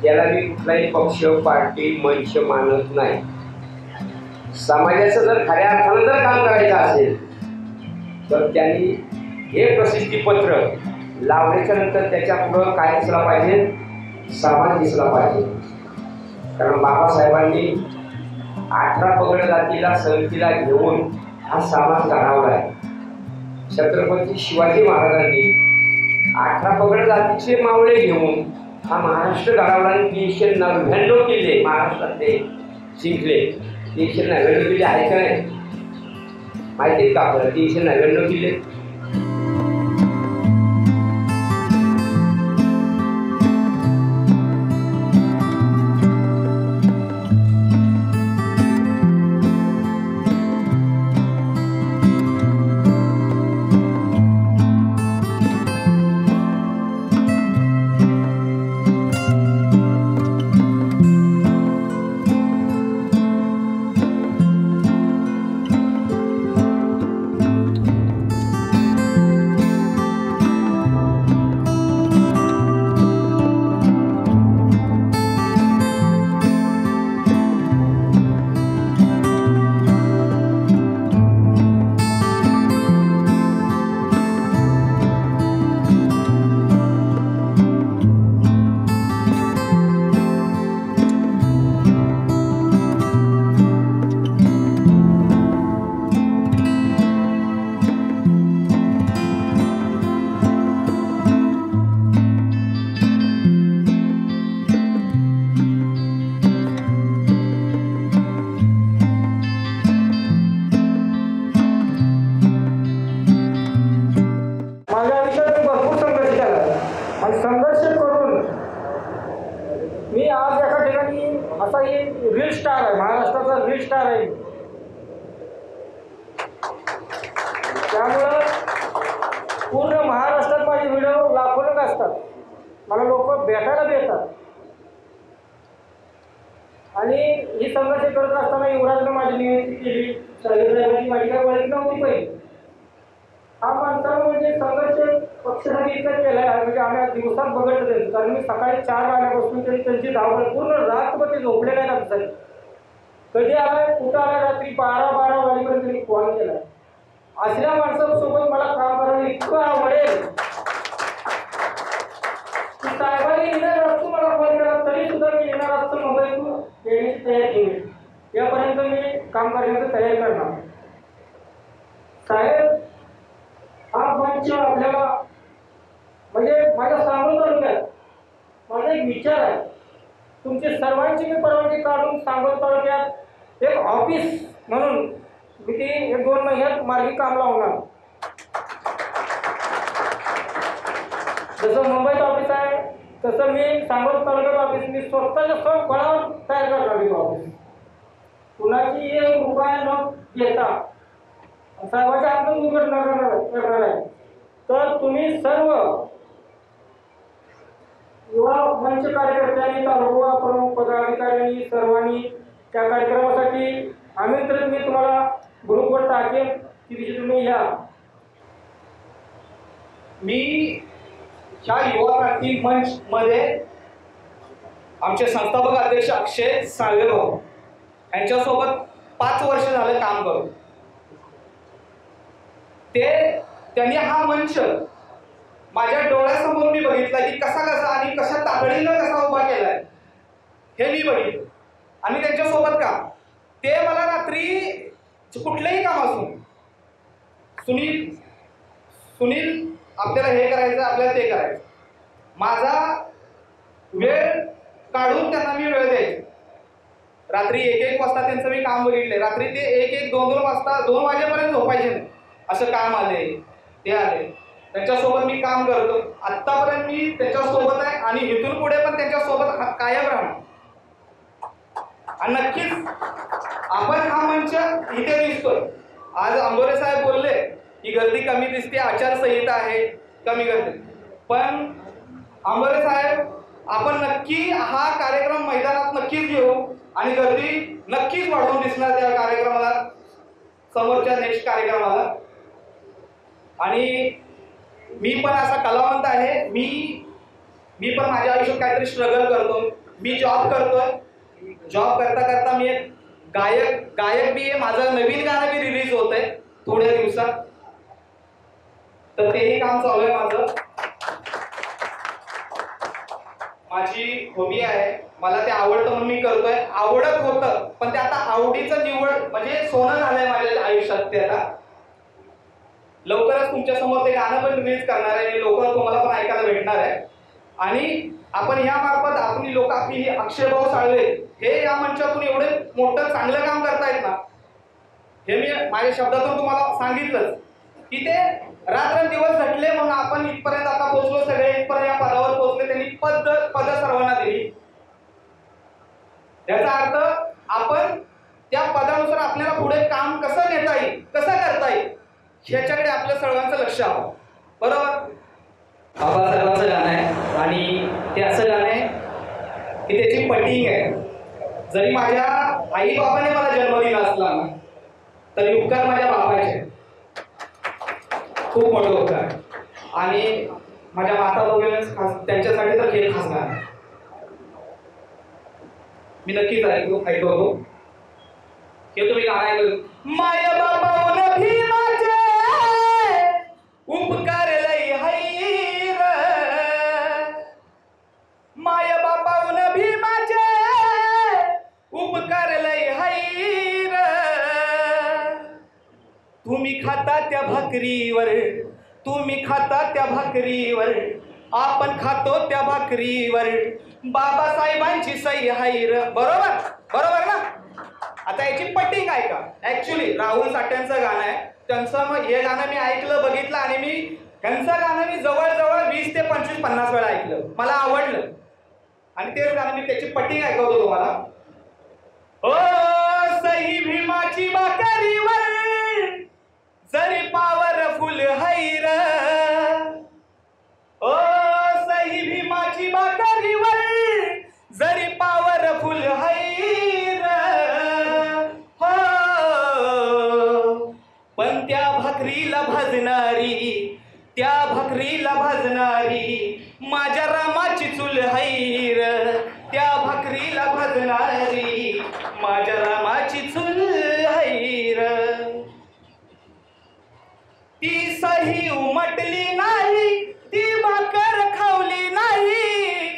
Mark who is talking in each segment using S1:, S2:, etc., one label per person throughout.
S1: त्याला मी कुठलाही पक्ष पार्टी मंच मानत नाही. समाजाचं जर खऱ्या अर्थानं जर काम करायचं असेल तर त्यांनी हे प्रसिद्धीपत्र लावण्याच्या नंतर त्याच्या पुढं काय दिसला पाहिजे, समाज दिसला पाहिजे. कारण बाबासाहेबांनी 18 पगड जातीला संगतीला घेऊन हा समाज घडवला आहे. छत्रपती शिवाजी महाराजांनी 18 पगड जातीचे मावळे घेऊन हा महाराष्ट्र घडवला आणि 399 किल्ले महाराष्ट्रातले जिंकले. 399 किल्ले आहे का नाही माहिती आहेत का आपल्याला? 399 किल्ले.
S2: संघर्ष करून मी आज एका ठिकाणी असा एक रील स्टार आहे, महाराष्ट्राचा रील स्टार आहे. त्यामुळं पूर्ण महाराष्ट्रात माझे व्हिडिओ लाखोंक असतात. मला लोक भेटायला येतात आणि ही संघर्ष करत असताना युवराजनं माझी नियुक्ती केली. साहेबांची माझी काय ओळख नव्हती पहिली. हा माणसाला म्हणजे संघर्ष पक्षासाठी इतका केला आहे म्हणजे आम्ही दिवसात बघितलं त्यांचं. कारण मी सकाळी 4 वाजल्यापासून तरी त्यांची धावपळ पूर्ण रात्रभर ते झोपले नाही आमच्यासाठी. कधी आलाय कुठं आलाय रात्री 12 वाजेपर्यंत त्यांनी कॉल केलाय. असल्या माणसासोबत मला काम करायला इतकं आवडेल की साहेबांनी येणार असतो मला कॉल केला तरी सुद्धा मी येणार असतो मोबाईल देण्याची तयारी केली. यापर्यंत मी काम करण्याची तयारी करणार. साहेब हा मंच आपल्याला म्हणजे माझ्या सांगोल तालुक्यात माझा एक विचार आहे. तुमची सर्वांची मी परवानगी काढून सांगोल तालुक्यात एक ऑफिस म्हणून मी ती 1-2 महिन्यात मार्गी काम लावणार. जसं मुंबईत ऑफिस आहे तसं मी सांगोल तालुक्यात ऑफिस मी स्वतःच्या बळावर तयार करणार ऑफिस. कुणाची 1 रुपया न घेता साहेबांच्या हातून उघडणार करणार आहे. तर तुम्ही सर्व युवा मंच कार्यकर्त्यांनी तालुका प्रमुख पदाधिकाऱ्यांनी सर्वांनी त्या कार्यक्रमासाठी आमंत्रण मी तुम्हाला ग्रुपवर टाकेन की तुम्ही या.
S3: मी ह्या युवा क्रांती मंच मध्ये आमचे संस्थापक अध्यक्ष अक्षय साळवे भाऊ यांच्यासोबत 5 वर्ष झालं काम करू. त्यांनी हा मंच माझ्या डोळ्यासमोर मी बघितला की कसा आणि कशा तातडीनं कसा उभा केलाय हे मी बघितलं. आणि त्यांच्यासोबत का ते मला रात्री कुठलंही काम असून सुनील आपल्याला हे करायचं आपल्याला ते करायचं माझा वेळ काढून त्यांना मी वेळ द्यायचो. रात्री 1-1 वाजता त्यांचं मी काम बघितलंय. रात्री ते 1-1, 2-2 वाजता 2 वाजेपर्यंत झोपायचे नाही. असं काम आले ते आले. त्यांच्यासोबत मी काम करतो. आत्तापर्यंत मी त्यांच्यासोबत आहे आणि इथून पुढे पण त्यांच्यासोबत कायम राहणार. आणि नक्कीच आपण हा मंच इथे दिसतोय. आज अंबोरे साहेब बोलले की गर्दी कमी दिसते, आचारसंहिता आहे कमी गर्दी. पण अंबोरे साहेब आपण नक्की हा कार्यक्रम मैदानात नक्कीच घेऊ आणि गर्दी नक्कीच वाढवून दिसणार त्या कार्यक्रमाला, समोरच्या नेक्स्ट कार्यक्रमाला. आणि मी पण असा कलावंत आहे. मी पण माझ्या आयुष्यात काहीतरी स्ट्रगल करतो. मी जॉब करतोय. जॉब करता करता मी एक गायक बी आहे. माझं नवीन गाणं बी रिलीज होत आहे थोड्या दिवसात, तर तेही काम चालू आहे माझं. माझी हॉबी आहे, मला ते आवडतं म्हणून मी करतोय. आवडत होतं पण ते आता आवडीचं निवड म्हणजे सोनं झालंय माझ्या आयुष्यात. ते आता लवकरच तुमच्या समोर ते गाणं पण रिलीज करणार आहे, लवकर तुम्हाला पण ऐकायला भेटणार आहे. आणि आपण या मार्फत आपली लोक आपली ही अक्षय भाऊ साळवे हे या मंचातून एवढे मोठं चांगलं काम करतायत ना, हे मी माझ्या शब्दातून तुम्हाला सांगितलंच की ते रात्रंदिवस झटले म्हणून आपण इथपर्यंत आता पोहोचलो. सगळे इथपर्यंत या पदावर पोहोचले. त्यांनी पद सर्वांना दिली. याचा अर्थ आपण त्या पदानुसार आपल्याला पुढे काम कसं नेता येईल, कसं करता येईल ह्याच्याकडे आपलं सर्वांचं लक्ष हवं. बरोबर. बाबासाहेबांचं गाणं आहे आणि ते असं गाणं आहे की त्याची पटिंग आहे. जरी माझ्या आई बाबाने मला जन्म दिला असला ना तरी उपकार माझ्या बाबाचे खूप मोठं उपकार. आणि माझ्या माता भगिनींच खास त्यांच्यासाठी तर हे खास गाणं आहे. मी नक्कीच ऐकवतो. हे तुम्ही गाणं ऐकलं. माया बाबा भीमाचे उपकार लई हैर, माया बाबा भीमाचे उपकार लई हैर. तुम्ही खाता त्या भाकरीवर, तुम्ही खाता त्या भाकरीवर, आपण खातो त्या भाकरीवर, बाबासाहेबांची सही हैर. बरोबर बरोबर ना. आता याची पटिंग ऐका. ऍक्च्युली राहुल साठ्यांचं गाणं आहे. त्यांचं हे गाणं मी ऐकलं, बघितलं आणि मी त्यांचं गाणं मी जवळजवळ 20 ते 25-50 वेळा ऐकलं. मला आवडलं आणि तेच गाणं मी त्याची पटिंग ऐकवतो तुम्हाला. ओ सही भीमाची भाकरीवर जरी पॉवरफुल हैर, ओ सही भीमाची भाकरीवर जरी पॉवरफुल हैर. हो पण त्या भाकरीला भाजणारी, त्या भाकरीला भाजणारी माझ्या रामाची चूल हैर. त्या भाकरीला भाजणारी माझ्या रामाची चूल हैर. ती सही उमटली नाही, ती भाकर खावली नाही,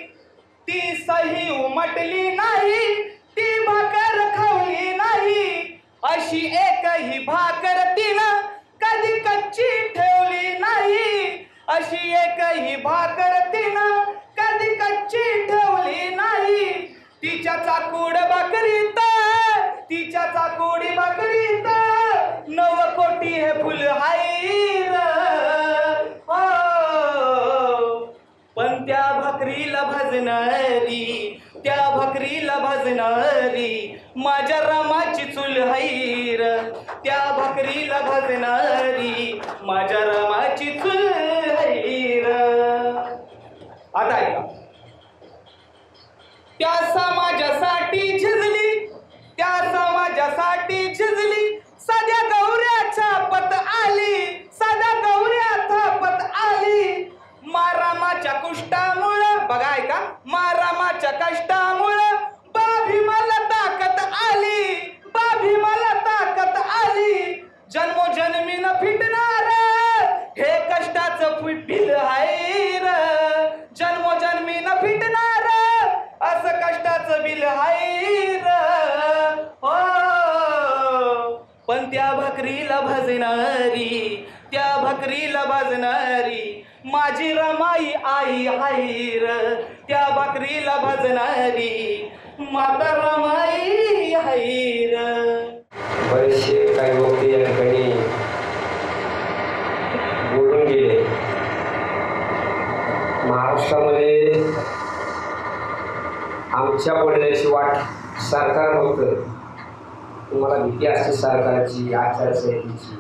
S3: ती सही उमटली नाही, ती भाकर खावली नाही. अशी एकही भाकर तिनं कधी कच्ची ठेवली नाही. अशी एकही भाकर तिनं कधी कच्ची ठेवली नाही. तिच्या चाकूड भाकरीत, तिच्या चाकूडी भाकरीत 9 कोटी हे फुल हैर. पण त्या भाकरीला भाजणारी, त्या भाकरीला भाजणारी माझ्या रामाची चूल हैर. त्या भाकरीला भाजणारी माझ्या रामाची चूल हैर. आता ऐका. त्या समाजासाठी झिजली, त्या समाजासाठी झिजली, साध्या गौऱ्या छापत आली, साध्या गौऱ्या थापत आली. मारामाच्या कुष्टामुळं, बघा ऐका, मारामाच्या कष्टामुळं बाभीमाला ताकद आली, बाभीमाला ताकद आली. जन्मोजन्मी न फिटणार हे कष्टाचं बिल हैर. जन्मोजन्मी न फिटणार असं कष्टाचं बिल हैर. हो पण त्या भाकरीला भाजणारी, त्या भाकरीला भाजणारी माझी रमाई आई हैर. त्या भाकरीला भाजणारी माता रमाई हैर.
S1: बरेचसे काही गोष्टी या ठिकाणी बोलून गेले. महाराष्ट्रामध्ये आमच्या बोलण्याची वाट सरकार होतं. तुम्हाला भीती असते सरकारची, आचारसंहितेची,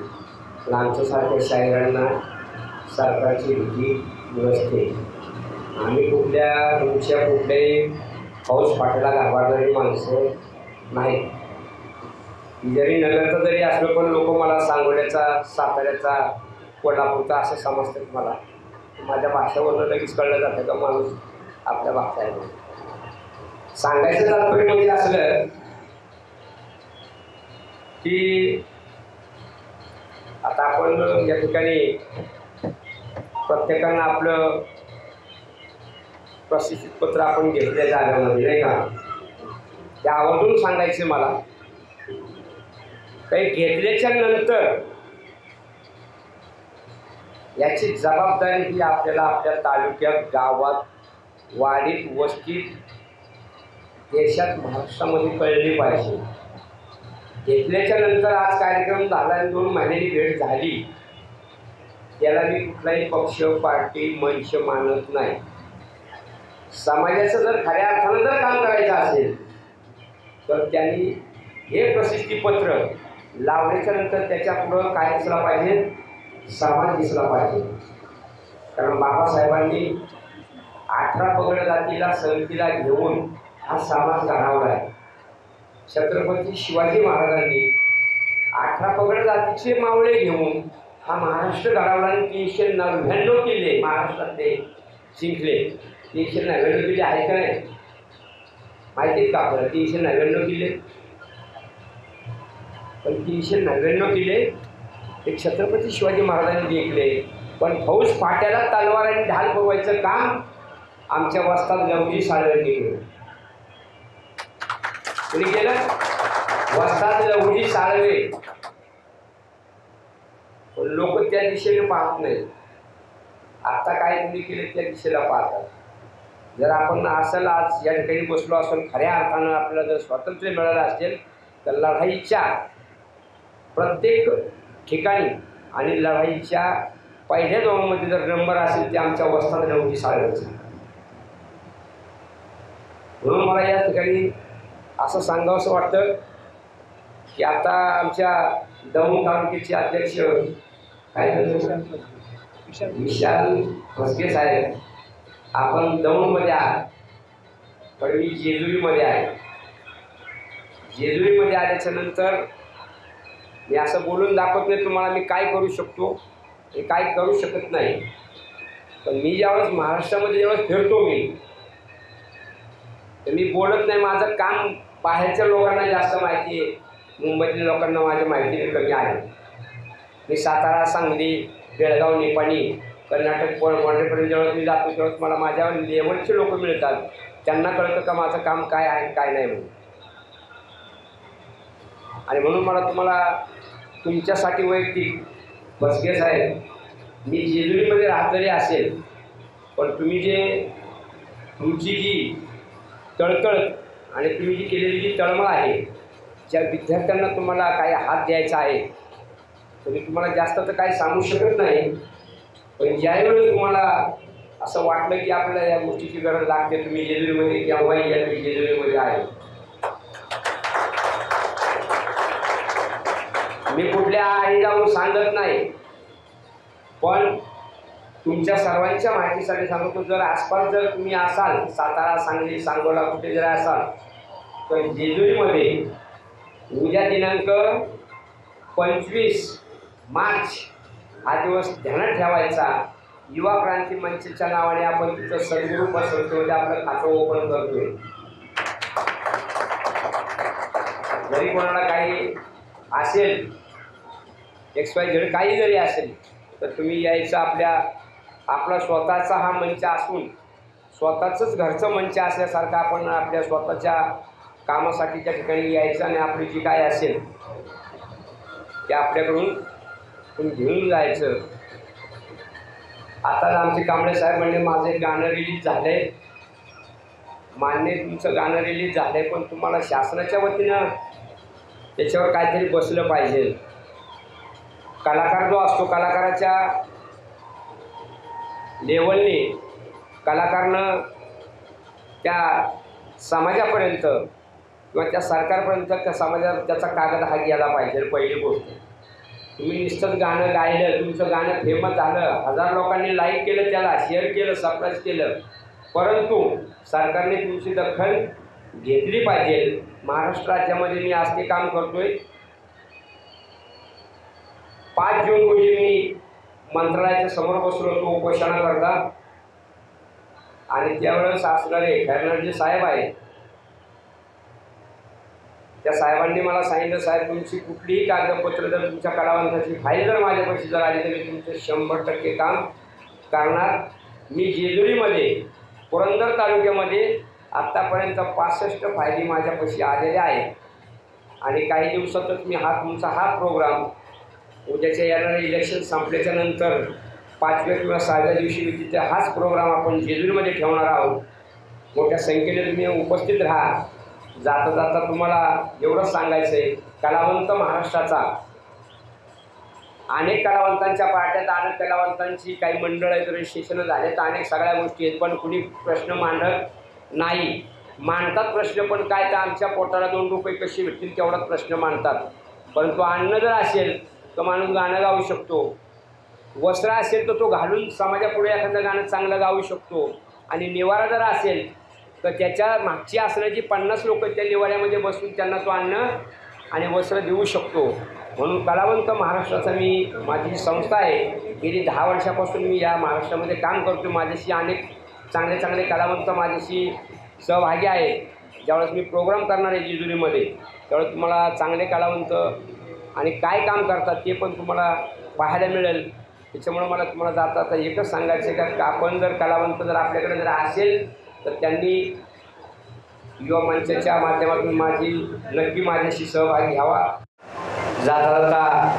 S1: पण आमच्यासारख्या शाहिरांना सरकारची भीती नसते. आम्ही कुठल्याही पाऊस पाटाला घाबरणारी माणसं नाहीत. जरी नगरचं जरी असलं पण लोक मला सांगोल्याचा, साताऱ्याचा, कोल्हापूरचा असं समजतात. मला माझ्या भाषेवरून लगेच कळलं जातं का माणूस आपल्या भाषा आहे. सांगायचं तात्पर्य म्हणजे असलं की आता आपण या ठिकाणी प्रत्येकानं आपलं प्रशिक्षित पत्र आपण घेतल्या जागेमध्ये नाही का, ते आवर्जून सांगायचे मला. काही घेतल्याच्या नंतर याची जबाबदारी ही आपल्याला आपल्या तालुक्यात, गावात, वाडीत, वस्तीत, देशात, महाराष्ट्रामध्ये कळली पाहिजे. घेतल्याच्या नंतर आज कार्यक्रम झाला आणि 2 महिन्यांनी भेट झाली, त्याला मी कुठलाही पक्ष, पार्टी, मंच मानत नाही. समाजाचं जर खऱ्या अर्थानं जर काम करायचं असेल तर त्यांनी हे प्रसिद्धीपत्र लावल्याच्या नंतर त्याच्या पुढं काय दिसला पाहिजे, समाज दिसला पाहिजे. कारण बाबासाहेबांनी 18 पगड जातीला संगतीला घेऊन हा समाज घडवला आहे. छत्रपती शिवाजी महाराजांनी 18 पगड जातीचे मावळे घेऊन हा महाराष्ट्र घडवला आणि 399 किल्ले महाराष्ट्रातले जिंकले. 399 किल्ले आहेत का नाही माहितीत का आपल्याला? 399 किल्ले. पण 399 किल्ले ते छत्रपती शिवाजी महाराजांनी जिंकले. पण फौज फाट्याला तलवार आणि ढाल फुगवायचं काम आमच्या वस्ताद लवजी साळवेंनी केलं. कोणी केलं? वस्ताद लवजी साळवे. लोक त्या दिशेने पाहत नाही. आता काय तुम्ही केले त्या दिशेला पाहतात. जर आपण असं आज या ठिकाणी बसलो असेल, खऱ्या अर्थानं आपल्याला जर स्वातंत्र्य मिळालं असेल तर लढाईच्या प्रत्येक ठिकाणी आणि लढाईच्या पहिल्या दोनमध्ये जर नंबर असेल ते आमच्या वस्ताद लवजी साळवेचा. म्हणून मला या ठिकाणी असं सांगावंसं वाटतं की आता आमच्या दौंड तालुक्याचे अध्यक्ष काय विशाल भोसके साहेब, आपण दौंडमध्ये आहात पण मी जेजुरीमध्ये आहे. जेजुरीमध्ये आल्याच्या नंतर मी असं बोलून दाखवत नाही तुम्हाला मी काय करू शकतो, हे काय करू शकत नाही. पण मी ज्यावेळेस महाराष्ट्रामध्ये ज्यावेळेस फिरतो तर मी बोलत नाही. माझं काम बाहेरच्या लोकांना जास्त माहिती आहे, मुंबईतल्या लोकांना माझी माहिती कमी आहे. मी सातारा, सांगली, बेळगाव, निपाणी, कर्नाटक बॉर्डरपर्यंत जेव्हा मी जातो तेव्हाच मला माझ्या लेवलचे लोक मिळतात. त्यांना कळतं का माझं काम काय आहे काय नाही म्हणून. आणि म्हणून मला तुम्हाला तुमच्यासाठी वैयक्तिक भोसके साहेब, मी जेजुरीमध्ये राहतरी असेल पण तुम्ही जे तुमची जी तळतळ आणि तुम्ही जी केलेली जी तळमळ आहे, ज्या विद्यार्थ्यांना तुम्हाला काही हात द्यायचा आहे तर मी तुम्हाला जास्त तर काही सांगू शकत नाही. पण ज्यावेळेस तुम्हाला असं वाटलं की आपल्याला या गोष्टीची गरज लागते, तुम्ही जेजुरीमध्ये केव्हाही या, मी जेजुरीमध्ये आहे. मी कुठल्या आई जाऊन सांगत नाही, पण तुमच्या सर्वांच्या माहितीसाठी सांगतो. जर आसपास जर तुम्ही असाल, सातारा, सांगली, सांगोला कुठे जर असाल तर जेजुरीमध्ये उद्या दिनांक 25 मार्च हा दिवस ध्यानात ठेवायचा. युवा क्रांती मंचच्या नावाने आपण तिथं सद्गुरू बसवतो, आपलं खातं ओपन करतोय. जरी कोणाला काही असेल, XYZ काही जरी असेल तर तुम्ही यायचं. आपला स्वतःचा हा मंच असून स्वतःचंच घरचं मंच असल्यासारखं आपण आपल्या स्वतःच्या कामासाठी त्या ठिकाणी यायचं आणि आपली जी काय असेल ते आपल्याकडून तुम्ही घेऊन जायचं. आता आमचे कांबळे साहेब म्हणजे माझं एक गाणं रिलीज झालं आहे, मान्य तुमचं गाणं रिलीज झालं आहे, पण तुम्हाला शासनाच्या वतीनं त्याच्यावर काहीतरी बसलं पाहिजे. कलाकार जो असतो, कलाकाराच्या लेवलने कलाकारनं त्या समाजापर्यंत किंवा त्या सरकारपर्यंत त्या समाजात त्याचा कागद हा गेला पाहिजे. पहिली गोष्ट, तुम्ही नुसतंच गाणं गायलं, तुमचं गाणं फेमस झालं, 1000 लोकांनी लाईक केलं, त्याला शेअर केलं, सबस्क्राईब केलं, परंतु सरकारने तुमची दखल घेतली पाहिजे. महाराष्ट्र राज्यामध्ये मी आज ते काम करतोय. 5 जून रोजी मी मंत्रालयाच्या समोर बसलो होतो उपोषणाकरता आणि त्यावेळेस असणारे खैरनारजी साहेब आहेत त्या साहेबांनी मला सांगितलं, साहेब तुमची कुठलीही कागदपत्र जर तुमच्या कलावंताची फाईल जर माझ्यापाशी जर आली तर मी तुमचं 100% काम करणार. मी जेजुरीमध्ये पुरंदर तालुक्यामध्ये आत्तापर्यंत 65 फायली माझ्यापाशी आलेल्या आहेत आणि काही दिवसातच मी तुमचा प्रोग्राम उद्याच्या येणाऱ्या इलेक्शन संपल्याच्या नंतर 5व्या किंवा 6व्या दिवशी मी तिथे हाच प्रोग्राम आपण जेजुरीमध्ये ठेवणार आहोत. मोठ्या संख्येने तुम्ही उपस्थित राहा. जाता जाता तुम्हाला एवढंच सांगायचं आहे, कलावंत महाराष्ट्राचा अनेक कलावंतांच्या पार्ट्यात, अनेक कलावंतांची काही मंडळ आहेत, रजिस्ट्रेशन झाले तर अनेक सगळ्या गोष्टी आहेत, पण कुणी प्रश्न मांडत नाही. मांडतात प्रश्न पण काय तर आमच्या पोटाला 2 रुपये कसे भेटतील तेवढाच प्रश्न मांडतात. परंतु अन्न जर असेल तर माणूस गाणं गाऊ शकतो, वस्त्र असेल तर तो घालून समाजापुढे एखादं गाणं चांगलं गाऊ शकतो, आणि निवारा जर असेल तर त्याच्या मागची असणारी 50 लोक त्या निवाऱ्यामध्ये बसून त्यांना तो अन्न आणि वस्त्र देऊ शकतो. म्हणून कलावंत महाराष्ट्राचा माझी संस्था आहे. गेली 10 वर्षापासून मी या महाराष्ट्रामध्ये काम करतो. माझ्याशी अनेक चांगले चांगले कलावंत माझ्याशी सहभागी आहेत. ज्यावेळेस मी प्रोग्राम करणार आहे जेजुरीमध्ये त्यावेळेस तुम्हाला चांगले कलावंत आणि काय काम करतात ते पण तुम्हाला पाहायला मिळेल. त्याच्यामुळं मला तुम्हाला जाता आता एकच सांगायचं आहे का आपण जर कलावंत जर आपल्याकडे जर असेल तर त्यांनी युवा मंचाच्या माध्यमातून नक्की माझ्याशी सहभागी घ्यावा. जाता जाता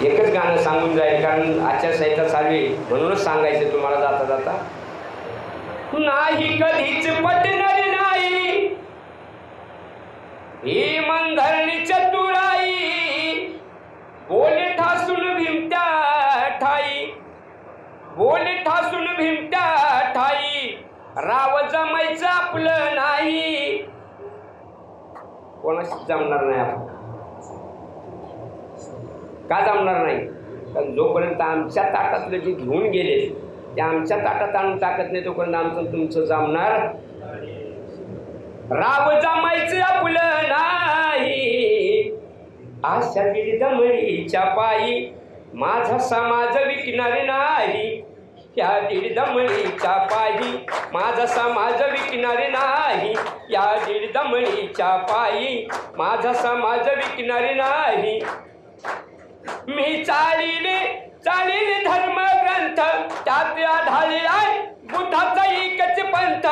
S1: एकच गाणं सांगून जाईल, कारण आचारसंहिता चालू आहे म्हणूनच सांगायचं तुम्हाला जाता जाता. नाही कधीच पटणार नाही ही मनधरणी चतुराई, बोल ठासून भिमत्या ठाई, बोल ठासून भिमत्या ठाई, राव जमायचं आपलं नाही. कोणाशी जमणार नाही आपण. का जमणार नाही? कारण जोपर्यंत आमच्या ताटातलं जे घेऊन गेले ते आमच्या ताटात आणून टाकत नाही तोपर्यंत आमचं तुमचं जमणार. राव जमायचं आपलं नाही, आशातील दमडीच्या पायी माझा समाज विकणार नाही. या दीड दमडीच्या पायी माझा समाज विकणार नाही. या दीड दमडीच्या पायी माझा समाज विकणार नाही. मी चालील धर्मग्रंथ त्यात आढळले आहे बुद्धाचा एकच पंथ.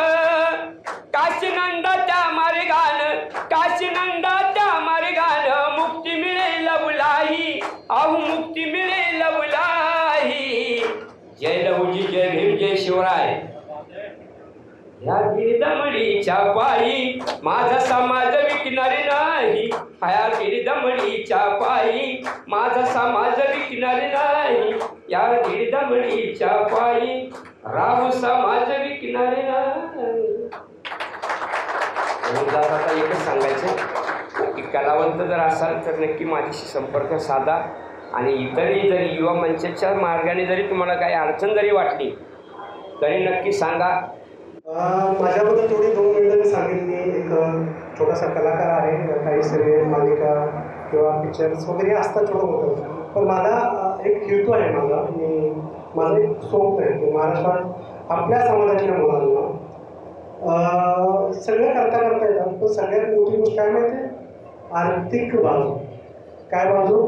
S1: काशीनंदाच्या मार्गानं, काशीनंदाच्या मार्गानं मुक्ती मिळेल उलाही, अहो मुक्ती मिळेल उलाही. जय लहुजी, जय भीम, जय शिवराय. या गिरदमडीच्या पायी माझा समाज विकणार नाही. या गिरदमडीच्या पायी माझा समाज विकणार नाही. या गिरदमडीच्या पायी राव समाज विकणार नाही. आता एकच सांगायचं की कलावंत जर असाल तर नक्की माझ्याशी संपर्क साधा. आणि इतरही जरी युवा मंचाच्या मार्गाने जरी तुम्हाला काही अडचण जरी वाटली तरी नक्की सांगा.
S4: माझ्याबद्दल थोडी 2 मिनिटं मी सांगेन. मी एक छोटासा कलाकार आहे. काही सिरियल, मालिका किंवा पिक्चर्स वगैरे असतात छोटं मोठं. पण माझा एक हेतू आहे. माझं एक स्वप्न आहे की महाराष्ट्रात आपल्या समाजाच्या मुलांना सगळं करता येतात. पण सगळ्यात मोठी गोष्ट काय माहिती आहे? आर्थिक बाजू. काय बाजू?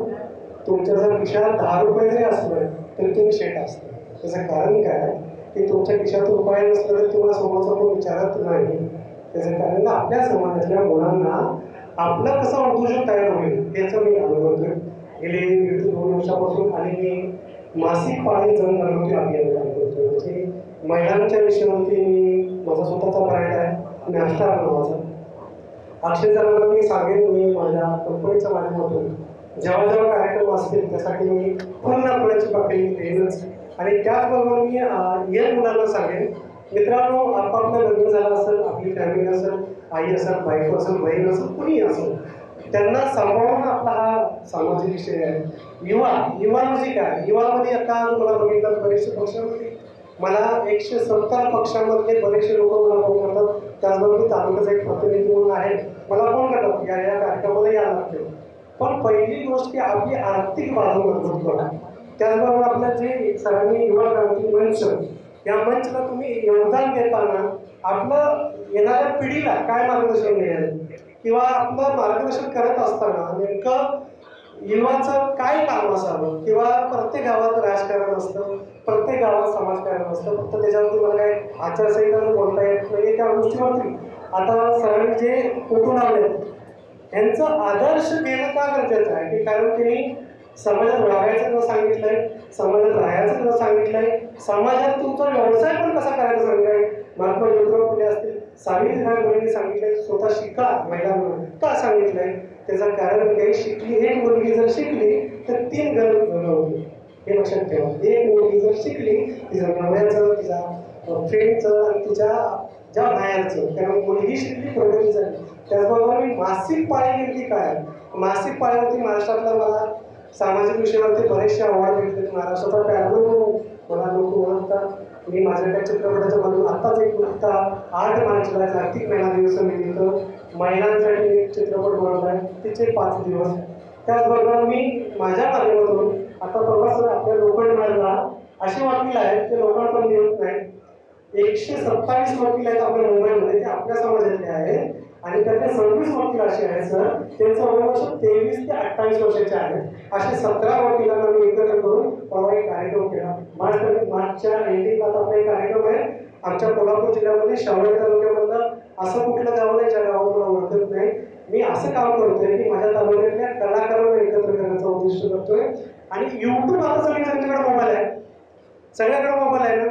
S4: तुमच्या जर खिशात 10 रुपये जरी असले तरी तुम्ही शेट असता. त्याचं कारण काय की तुमच्या खिशात रुपये नसलं तर तुम्हाला समोरचा कोण विचारत नाही. त्याचं कारण आपल्या समाजातल्या मुलांना आपलं कसं उद्योजक तयार होईल याचं मी अनुभवतोय. गेली 1.5-2 वर्षापासून. आणि मी मासिक पाळी जनजागृती अभियान काम करतोय. म्हणजे महिलांच्या विषयावरती मी माझा स्वतःचा ब्रँड आहे नॅस्टार नावाचा. अक्षरशः मी सांगेन, मी माझ्या कंपनीच्या माध्यमातून जेव्हा जेव्हा कार्यक्रम असतील त्यासाठी मी पूर्ण फुलाची पाकळी येईनच. आणि त्याचबरोबर मी या मुलांना सांगेन, मित्रांनो, आपापलं लग्न झालं असेल, आपली फॅमिली असेल, आई असेल, बायको असेल, बहीण असेल, कुणीही असेल, त्यांना सांभाळून आपला हा सामाजिक विषय आहे. युवा म्हणजे काय? युवामध्ये आता मला बघितलं बरेचसे पक्षामध्ये मला 170 पक्षांमधले बरेचसे लोक मला फोन करतात. त्याचबरोबर तालुक्याचा एक प्रतिनिधी म्हणून आहे, मला फोन करतात या कार्यक्रमाला यायला लागते. पण पहिली गोष्ट की आपली आर्थिक बाजू मजबूत करा. त्याचबरोबर आपल्या जे सरांनी युवा क्रांती मंच, या मंचला तुम्ही योगदान देताना आपलं येणाऱ्या पिढीला काय मार्गदर्शन मिळेल, किंवा आपलं मार्गदर्शन करत असताना नेमकं युवाचं काय काम असावं, किंवा प्रत्येक गावात राजकारण असतं, प्रत्येक गावात समाजकारण असतं, फक्त त्याच्यावरती मला काही आचारसंहिता बोलता येत नाही त्या गोष्टीवरती आता सरांनी जे कुठून आले यांचं आदर्श घेणं का गरजेचं आहे की कारण त्यांनी समाजात वागायचं न सांगितलंय, समाजात राहायचं न सांगितलंय, समाजात तुमचा व्यवसाय पण कसा करायचा सांगितलंय. महात्मा ज्योतिराव फुले असतील, सावित्रीबाई फुलेंनी सांगितलंय स्वतः शिका महिलांना का सांगितलंय. त्याचं कारण काही शिकली, एक मुलगी जर शिकली तर 3 घर घडवली हे लक्षात ठेवा. एक मुलगी जर शिकली तिच्या नवऱ्याचं, तिच्या फ्रेंडचं आणि तिच्या ज्या बाहेरचं, कारण मुलगी शिकली प्रगती झाली. त्याचबरोबर मी मासिक पाळी नेमकी काय, मासिक पाळीवरती महाराष्ट्रातला मला सामाजिक विषयावरती बरेचसे अवॉर्ड भेटले. महाराष्ट्राचा पॅनल मला लोक ओळखतात. मी माझ्या त्या चित्रपटाच्या मधून आत्ताच एक नुकता 8 मार्चला जागतिक महिला दिवसानिमित्त महिलांसाठी एक चित्रपट बनवला आहे, तिचे 5 दिवस. त्याचबरोबर मी माझ्या माध्यमातून आता प्रवास आपल्या लोखंडमाळला असे वकील आहेत ते लोकांना पण देत नाहीत. 127 वकील आहेत आपल्या मुंबईमध्ये, ते आपल्या समाजातले आहेत आणि त्यातले 26 वकील असे आहेत सर, त्यांचं वयोवर्ष 23 ते 28 वर्षाचे आहेत. असे 17 वकिलांना मी एकत्र करून परवा एक कार्यक्रम केला. मार्चच्या एंडिंगला आपला एक कार्यक्रम आहे आमच्या कोल्हापूर जिल्ह्यामध्ये शावळे तालुक्यामधलं असं कुठलं गाव नाही ज्या गावात मला ओळखत नाही. मी असं काम करतोय की माझ्या तालुक्यातल्या कलाकारांना एकत्र करण्याचा उद्दिष्ट करतोय. आणि युट्यूब आता सगळ्यांच्याकडे मोबाईल आहे, सगळ्याकडे मोबाईल आहे ना,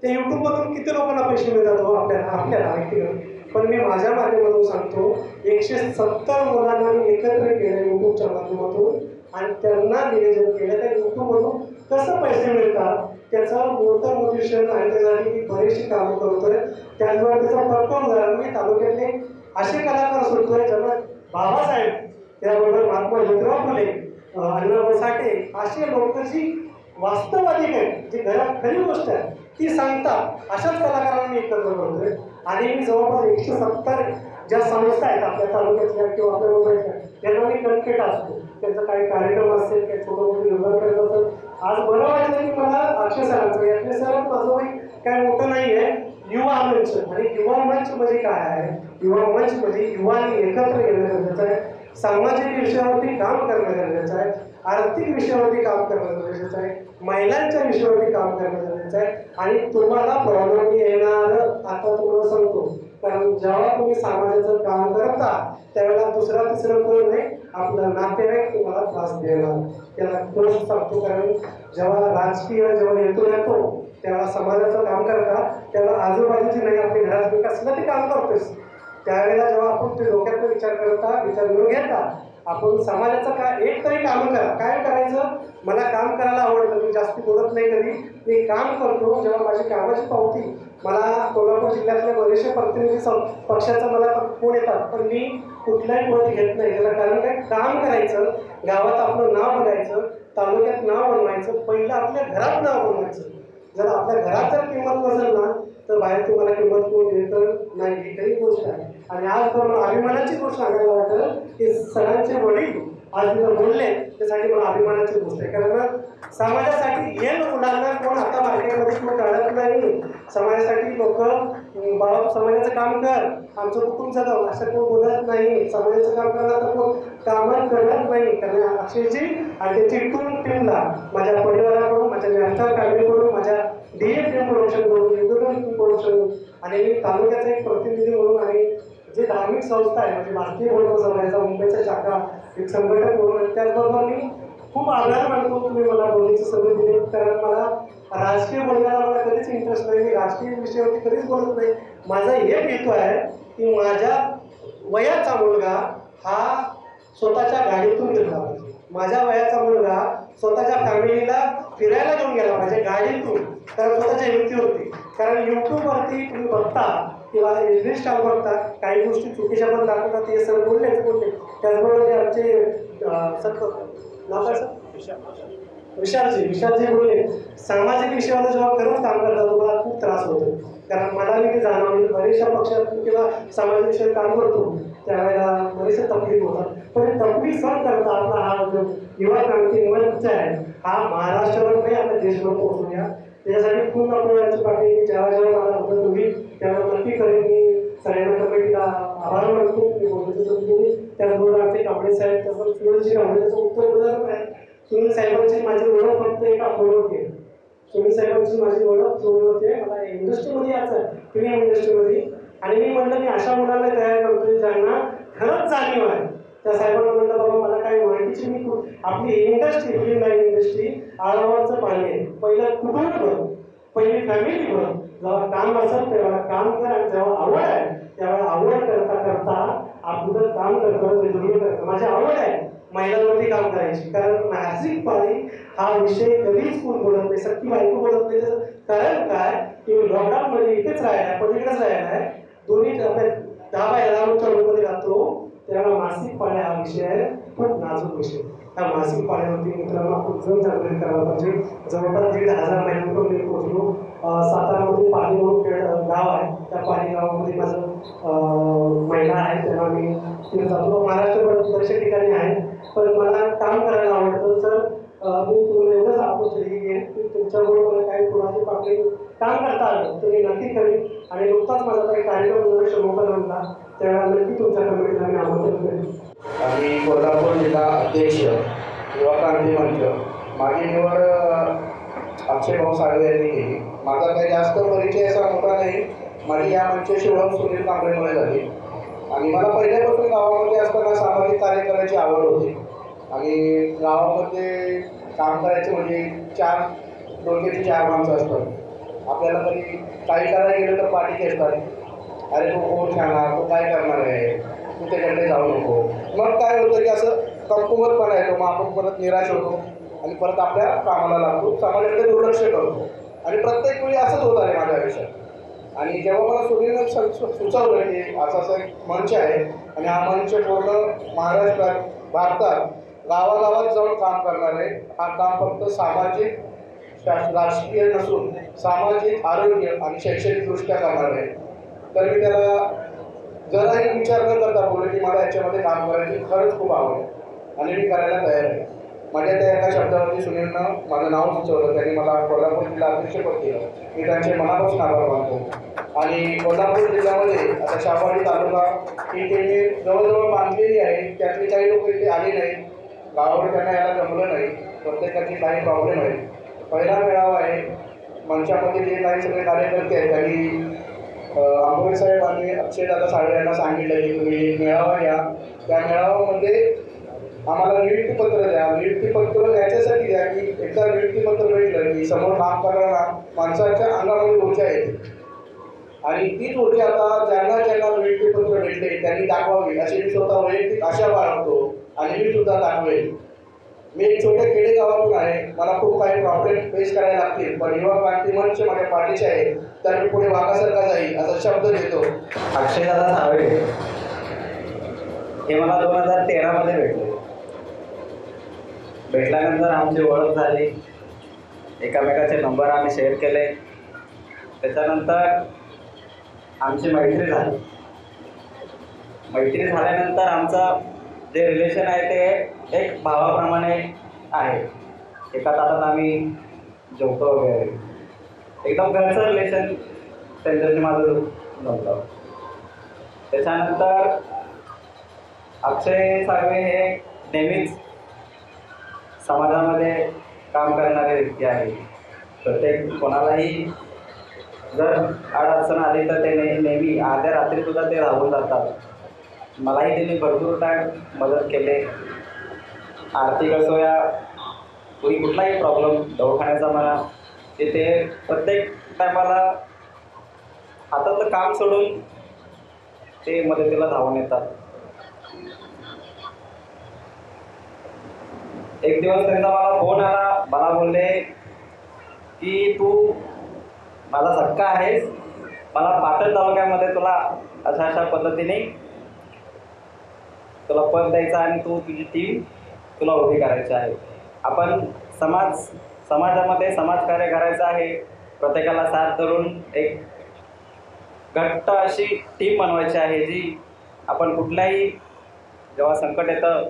S4: ते युट्यूबमधून किती लोकांना पैसे मिळतात हो आपल्याला व्यक्तिगत. पण मी माझ्या माध्यमातून सांगतो 170 मुलांना मी एकत्र केलं युट्यूबच्या माध्यमातून आणि त्यांना नियोजन केलं. त्या युट्यूबमधून कसं पैसे मिळतात त्याचं मोठं मोटिवेशन आणि त्यासाठी मी बरीचशी कामं करतोय. त्याचबरोबर त्याचा परफॉर्म झाला. मी तालुक्यातले असे कलाकार सुटतोय ज्यांना बाबासाहेब, त्याबरोबर महात्मा ज्योतिराव फुले, अण्णाभाऊ साठे असे लोक जी वास्तववादी आहेत, जी घरात खरी गोष्ट आहे ती सांगतात, अशाच कलाकारांना मी एकत्र करतोय. आणि मी जवळपास 170 ज्या संस्था आहेत आपल्या तालुक्यातल्या किंवा आपल्या मुंबईतल्या त्यांना मी कनेक्टेड असतो. त्यांचा काही कार्यक्रम असेल, काही छोटं मोठं योगदान करत असेल. आज बरं वाटलं की मला अक्षय सरांचं, यातले सर माझं वय काय मोठं नाही आहे, युवा मंच. आणि युवा मंच म्हणजे काय आहे, युवा मंच म्हणजे युवांनी एकत्र येणं गरजेचं आहे, सामाजिक विषयावरती काम करणं गरजेचं आहे, आर्थिक विषयावरती काम करणं गरजेचं आहे, महिलांच्या विषयावरती काम करणं गरजेचं आहे. आणि तुम्हाला प्रॉब्लेम येणार आता तुम्हाला सांगतो, कारण जेव्हा तुम्ही समाजाचं काम करता त्यावेळेला दुसरा तिसरं कोण नाही, आपला नातेवाईक तुम्हाला त्रास देणार. त्याला कोण सांगतो, कारण जेव्हा राजकीय जेव्हा येतो तेव्हा समाजाचं काम करता त्यावेळेला आजूबाजूची नाही आपली घरात कसलं ते काम करतोस त्यावेळेला जेव्हा आपण ते डोक्यातून विचार करून घेता आपण समाजाचं काय एक तरी काम करा. काय करायचं, मला काम करायला आवडतं, मी जास्ती बोलत नाही कधी, मी काम करतो. जेव्हा माझी कामाची पावती मला कोल्हापूर जिल्ह्यातल्या बरेचसे प्रतिनिधी पक्षाचा मला फोन येतात, पण मी कुठल्याही गोष्टी घेत नाही. त्याला कारण काय, काम करायचं, गावात आपलं नाव बघायचं, तालुक्यात नाव बनवायचं, पहिलं आपल्या घरात नाव बनवायचं. जर आपल्या घरात जर किंमत नसेल ना तर बाहेर तुम्हाला किंमत कोण देत नाही, ही काही गोष्ट आहे. आणि आज तर अभिमानाची गोष्ट सांगायला वाटतं की सरांचे वडील आज तिथं बोलले, त्यासाठी मला अभिमानाची गोष्ट आहे. कारण समाजासाठी हे मुलांना कोण आता मार्केटमध्ये कोण काढत नाही. समाजासाठी लोक बाबा समाजाचं काम कर, आमचं कुटुंब जगव असं कोण बोलत नाही. समाजाचं काम करायला तर कोण कामच करत नाही. कारण अक्षयजी आणि त्याची टीमला माझ्या परिवाराकडून, माझ्या नॅशनल फॅमिलीकडून, माझ्या DF प्रोडक्शनकडून, युगोदन प्रोडक्शन आणि मी तालुक्याचा एक प्रतिनिधी म्हणून आणि जे धार्मिक संस्था आहे म्हणजे भारतीय बौद्ध समाजाचा मुंबईचा शाखा एक संघटक म्हणून, त्याचबरोबर मी खूप आभार मानतो तुम्ही मला बोलण्याची संधी दिली. कारण मला राजकीय बोलण्याला मला कधीच इंटरेस्ट नाही, मी राजकीय विषयावरती कधीच बोलत नाही. माझा एक हेतू आहे की माझ्या वयाचा मुलगा हा स्वतःच्या गाडीतून गेला पाहिजे, माझ्या वयाचा मुलगा स्वतःच्या फॅमिलीला फिरायला घेऊन गेला पाहिजे गाडीतून, कारण स्वतःच्या युक्तीवरती. कारण यूट्यूबवरती तुम्ही बघता किंवा इंस्टावर बघता काही गोष्टी चुकीच्या पण दाखवतात, हे सर बोलले. त्याचबरोबर ते आमचे सर नाव काय सर विशालजी बोलले, सामाजिक विषयावर जेव्हा खरंच काम करता तुम्हाला खूप त्रास होतो. कारण मला मी ते जाणवलं, बरेचशा पक्षातून किंवा सामाजिक विषयावर काम करतो त्यावेळेला बरेचसे तकलीफ होतात. पण तकलीफ सहन करता आपला हा जो युवा क्रांती मंच आहे हा महाराष्ट्रावर नाही आपल्या देशभर पोहोचूया. त्याच्यासाठी खूप आपण यांची पाठी जेव्हा मला मदत होईल तेव्हा नक्की करेन. मी सगळ्यांना कमिटीला आभार मानतो मी बोलतो समजून. त्याचबरोबर आमचे कांबळे साहेब, त्याचबरोबर सुनीलजी कांबळे, त्याचं उत्तर उदाहरण आहे. सुनील साहेबांची माझी ओळख फक्त एका फोनवरती आहे. सुनील साहेबांची माझी ओळख फोनवरती आहे. मला इंडस्ट्रीमध्ये यायचं आहे, फिल्म इंडस्ट्रीमध्ये. आणि मी म्हणलं मी अशा मुलांना तयार करतोय ज्यांना खरंच जाणीव आहे. त्या साहेबांना म्हणलं बाबा मला काय माहितीची मी आपली इंडस्ट्री, फिल्म लाईन इंडस्ट्री आळावाचं पाणी आहे. पहिलं कुटुंब बघ, पहिली फॅमिली बघ. जेव्हा काम असेल तेव्हा काम कर, आणि जेव्हा आवड आहे तेव्हा आवड करता करता आपलं काम करतं. माझी आवड आहे महिलांवरती काम करायची, कारण मासिक पाळी हा विषय कधीच कोण बोलत नाही, सख्खी बायको बोलत नाही. त्याचं कारण काय की लॉकडाऊनमध्ये इथेच राहायला, पलीकडेच राहायला आहे. दोन्ही 10 बाय 10 रूममध्ये राहतो. त्यामुळे मासिक पाळ्या हा विषय आहे खूप नाजूक विषय. त्या मासिक पाळ्यावरती मित्रांनो खूप जण जागृत करायला पाहिजे. जवळपास 1,500 महिन्यांपर्यंत मी पोहोचलो. सातारामध्ये पाणी म्हणून खेड गाव आहे, त्या पाणी गावामध्ये माझं महिला आहे, तेव्हा मी तिथे जातो. महाराष्ट्रभर बरेचशा ठिकाणी आहे, पण मला काम करायला आवडतं. सर मी तुम्हाला एवढंच ऑपॉर्च्युनिटी घेईन की तुमच्याबरोबर काही कोणाची पाकळी काम करता आलं तर मी नक्की करेन. आणि नुकताच माझा काही कार्यक्रम शोभा त्यावेळेला नक्की तुमच्या कमिटीला मी आमंत्रण करेन.
S5: आणि कोल्हापूर जिल्हा अध्यक्ष युवा क्रांती मंच, माझी निवड अक्षय भाऊ साळवे यांनी केली. माझा काही जास्त परिचय असा मोठा नाही. माझी या मंचाची ओळख सुनील कांबळेमुळे झाली. आणि मला पहिल्यापासून गावामध्ये असताना सामाजिक कार्य करायची आवड होती. आणि गावामध्ये काम करायचं म्हणजे 2 ते 4 माणसं असतात. आपल्याला कधी काही करायला गेलं तर पाठीचे असतात. अरे तो कोण खाणार, तो काय करणार आहे, तू त्याच्याकडे जाऊ नको. मग काय होतं की असं कमकुवतपणा येतो. मग आपण परत निराश होतो आणि परत आपल्या कामाला लागतो, समाजाकडे दुर्लक्ष करतो. आणि प्रत्येक वेळी असंच होत आहे माझ्या आयुष्यात. आणि जेव्हा मला सुनीलनं सुचवलं की असं एक मंच आहे आणि हा मंच पूर्ण महाराष्ट्रात, भारतात गावागावात जाऊन काम करणार आहे. हा काम फक्त सामाजिक राजकीय नसून सामाजिक, आरोग्य आणि शैक्षणिकदृष्ट्या करणार आहे. तर मी त्याला जराही विचार न करता बोलले की मला याच्यामध्ये काम करायची खरंच खूप आवड आहे आणि मी करायला तयार आहे. माझ्या त्या एका शब्दावरती सुनीलनं माझं नाव सुचवलं. त्यांनी मला कोल्हापूर जिल्हा अध्यक्षपद केलं. मी त्यांचे मनापासून आभार मानतो. आणि कोल्हापूर जिल्ह्यामध्ये आता शाहवाडी तालुका ही त्यांनी जवळजवळ बांधलेली आहे. त्यातले काही लोक इथे आले नाही, गावावर त्यांना यायला जमलं नाही. प्रत्येकाचे काही प्रॉब्लेम आहेत. पहिला मेळावा आहे. मंचामध्ये जे काही सगळे कार्यकर्ते आहेत त्यांनी आंबोरे साहेब आणि अक्षयदादा साळवे यांना सांगितलं की तुम्ही एक मेळावा घ्या. त्या मेळाव्यामध्ये आम्हाला नियुक्तीपत्र द्या. नियुक्तीपत्र याच्यासाठी द्या की एकदा नियुक्तीपत्र भेटलं की समोर काम करणारा माणसाच्या अंगामध्ये ऊर्जा येते. आणि तीच ऊर्जा आता ज्यांना ज्यांना नियुक्तीपत्र भेटले त्यांनी दाखवावी अशी मी स्वतः वैयक्तिक आशा बाळगतो आणि मी सुद्धा दाखवेल. मी एक छोट्या खेडेगावातून आहे. मला खूप काही प्रॉब्लेम फेस करायला लागतील, पण युवा क्रांती मंच माझ्या पाठीचे आहे. तर मी पुढे वाघासारखा जाईल असा शब्द देतो.
S6: अक्षयदादा साळवे हे मला 2013 मध्ये भेटल्यानंतर आमची ओळख झाली. एकामेकाचे नंबर आम्ही शेअर केले. त्याच्यानंतर आमची मैत्री झाली. मैत्री झाल्यानंतर आमचं जे रिलेशन आहे ते एक भावाप्रमाणे आहे. एका ताटात आम्ही जेवतो वगैरे, एकदम घरचं रिलेशन त्यांच्याशी माझं जमलं. त्याच्यानंतर अक्षय साळवे हे नेहमीच समाजामध्ये काम करणारे व्यक्ती आहे. प्रत्येक कोणालाही जर अडचण आली तर ते नेहमी अर्ध्या रात्रीसुद्धा ते राहून जातात. मलाही त्यांनी भरपूर टाईम मदत केले. आर्थिक असो या कुठलाही प्रॉब्लेम दवाखान्याचा म्हणा, तिथे प्रत्येक टायमाला हातातलं काम सोडून ते मदतीला धावून येतात. एक दिवस त्यांचा मला फोन आला. मला बोलले की तू माझा सक्का आहेस, मला पाटण तालुक्यामध्ये तुला अशा अशा पद्धतीने तुला पद द्यायचं आणि तुझी टीम तुला उभी करायची आहे. आपण समाजामध्ये समाजकार्य करायचं आहे. प्रत्येकाला साथ धरून एक घट्ट अशी टीम बनवायची आहे जी आपण कुठल्याही जेव्हा संकट येतं,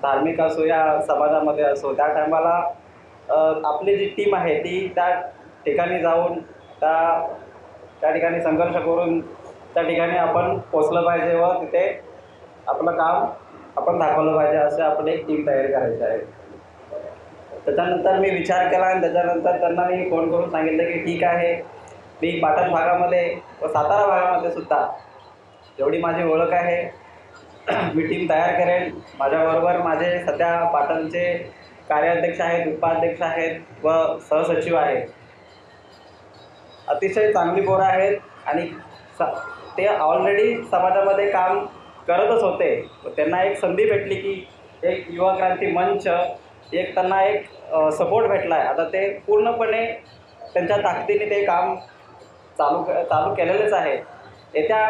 S6: धार्मिक असो या समाजामध्ये असो, त्या टायमाला आपली जी टीम आहे ती त्या ठिकाणी जाऊन त्या ठिकाणी संघर्ष करून त्या ठिकाणी आपण पोचलं पाहिजे व तिथे आपलं काम आपण दाखवलं पाहिजे असे आपण एक टीम तयार करायची आहे. त्याच्यानंतर मी विचार केला आणि त्याच्यानंतर त्यांना मी फोन करून सांगितलं की ठीक आहे, मी पाटण भागामध्ये व सातारा भागामध्ये सुद्धा जेवढी माझी ओळख आहे मी टीम तयार करेन. माझ्याबरोबर माझे सध्या पाटणचे कार्याध्यक्ष आहेत, उपाध्यक्ष आहेत व सहसचिव आहेत. अतिशय चांगली पोरं आहेत आणि ते ऑलरेडी समाजामध्ये काम करतच होते. त्यांना एक संधी भेटली की एक युवा क्रांती मंच, एक त्यांना एक सपोर्ट भेटला आहे. आता ते पूर्णपणे त्यांच्या ताकदीने ते काम चालू केलेलेच आहे. येत्या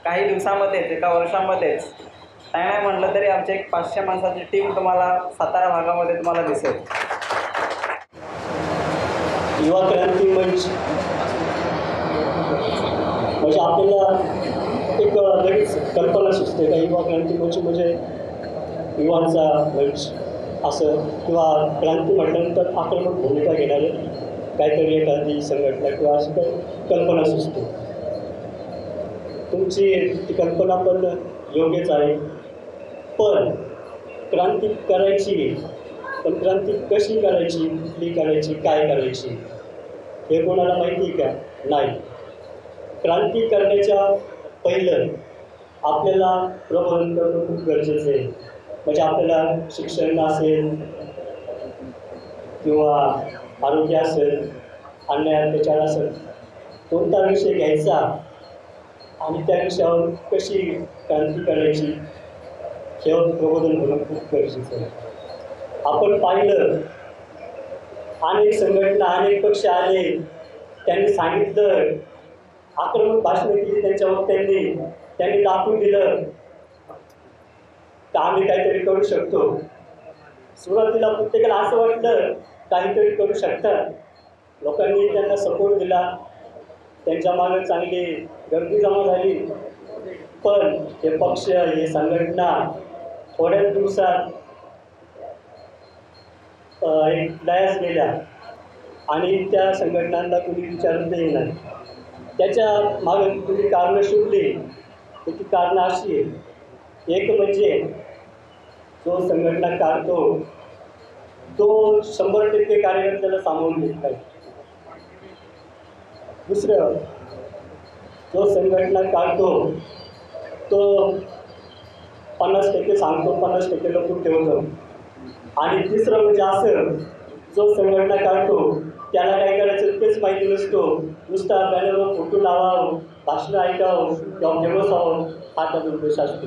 S6: काही दिवसामध्येच, एका वर्षामध्येच नाही म्हटलं तरी आमची एक 500 माणसाची टीम तुम्हाला सातारा भागामध्ये तुम्हाला दिसेल.
S7: युवा क्रांती मंच म्हणजे आपल्याला एक लगेच कल्पना सुचते का युवा क्रांती मंच म्हणजे युवांचा मंच असं, किंवा क्रांती म्हटल्यानंतर आक्रमक भूमिका घेणारे काहीतरी एखादी संघटना किंवा अशी काही कल्पना सुचते. तुमची ती कल्पना पण योग्यच आहे, पण क्रांती करायची, पण क्रांती कशी करायची, कुठली करायची, काय करायची हे कोणाला माहिती आहे का? नाही. क्रांती करण्याच्या पहिलं आपल्याला प्रबोधन करणं खूप गरजेचं आहे. म्हणजे आपल्याला शिक्षण असेल किंवा आरोग्य असेल, अन्याय अत्याचार असेल, कोणता विषय घ्यायचा आणि त्या विषयावर कशी क्रांती करायची यावर प्रबोधन होणं खूप गरजेचं आहे. आपण पाहिलं अनेक संघटना, अनेक पक्ष आले, त्यांनी सांगितलं, आक्रमक भाषणं केली त्यांच्यावर, त्यांनी दाखवून दिलं तर आम्ही काहीतरी करू शकतो. सुरुवातीला प्रत्येकाला असं वाटलं काहीतरी करू शकतात. लोकांनी त्यांना सपोर्ट दिला, त्यांच्या मागे चांगली गर्दी जमा झाली. पण हे पक्ष, हे संघटना थोड्याच दिवसात एक लयास गेल्या आणि त्या संघटनांना कुणी विचारतही नाही. त्याच्या मागे तुम्ही कारणं शोधली तर ती कारणं अशी आहे. एक म्हणजे जो संघटना काढतो तो 100% कार्यकर्त्याला सामावून घेत नाही. दुसरं, जो संघटना काढतो तो 50% सांगतो, 50% लपून ठेवतो. आणि तिसरं म्हणजे असं, जो संघटना काढतो त्याला काय करायचं तेच माहिती नसतो. नुसता बॅनरवर फोटो लावावं, भाषणं ऐकावं किंवा फेमस व्हावं हा त्याचा उद्देश असतो.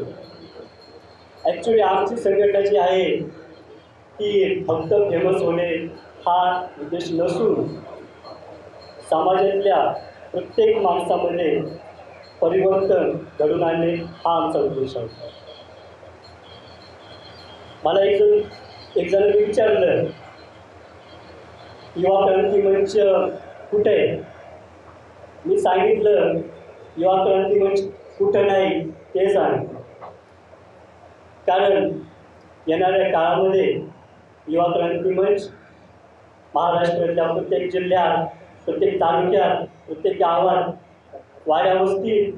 S7: ॲक्च्युली आमची संघटना जी आहे ती फक्त फेमस होणे हा उद्देश नसून समाजातल्या प्रत्येक माणसामध्ये परिवर्तन घडून आणणे हा आमचा उद्देश आहे. मला एक जणांनी विचारलं युवा क्रांती मंच कुठे आहे. मी सांगितलं युवा क्रांती मंच कुठं नाही ते सांग. कारण येणाऱ्या काळामध्ये युवा क्रांती मंच महाराष्ट्रातल्या प्रत्येक जिल्ह्यात, प्रत्येक तालुक्यात, प्रत्येक गावात, वाड्या वस्तीत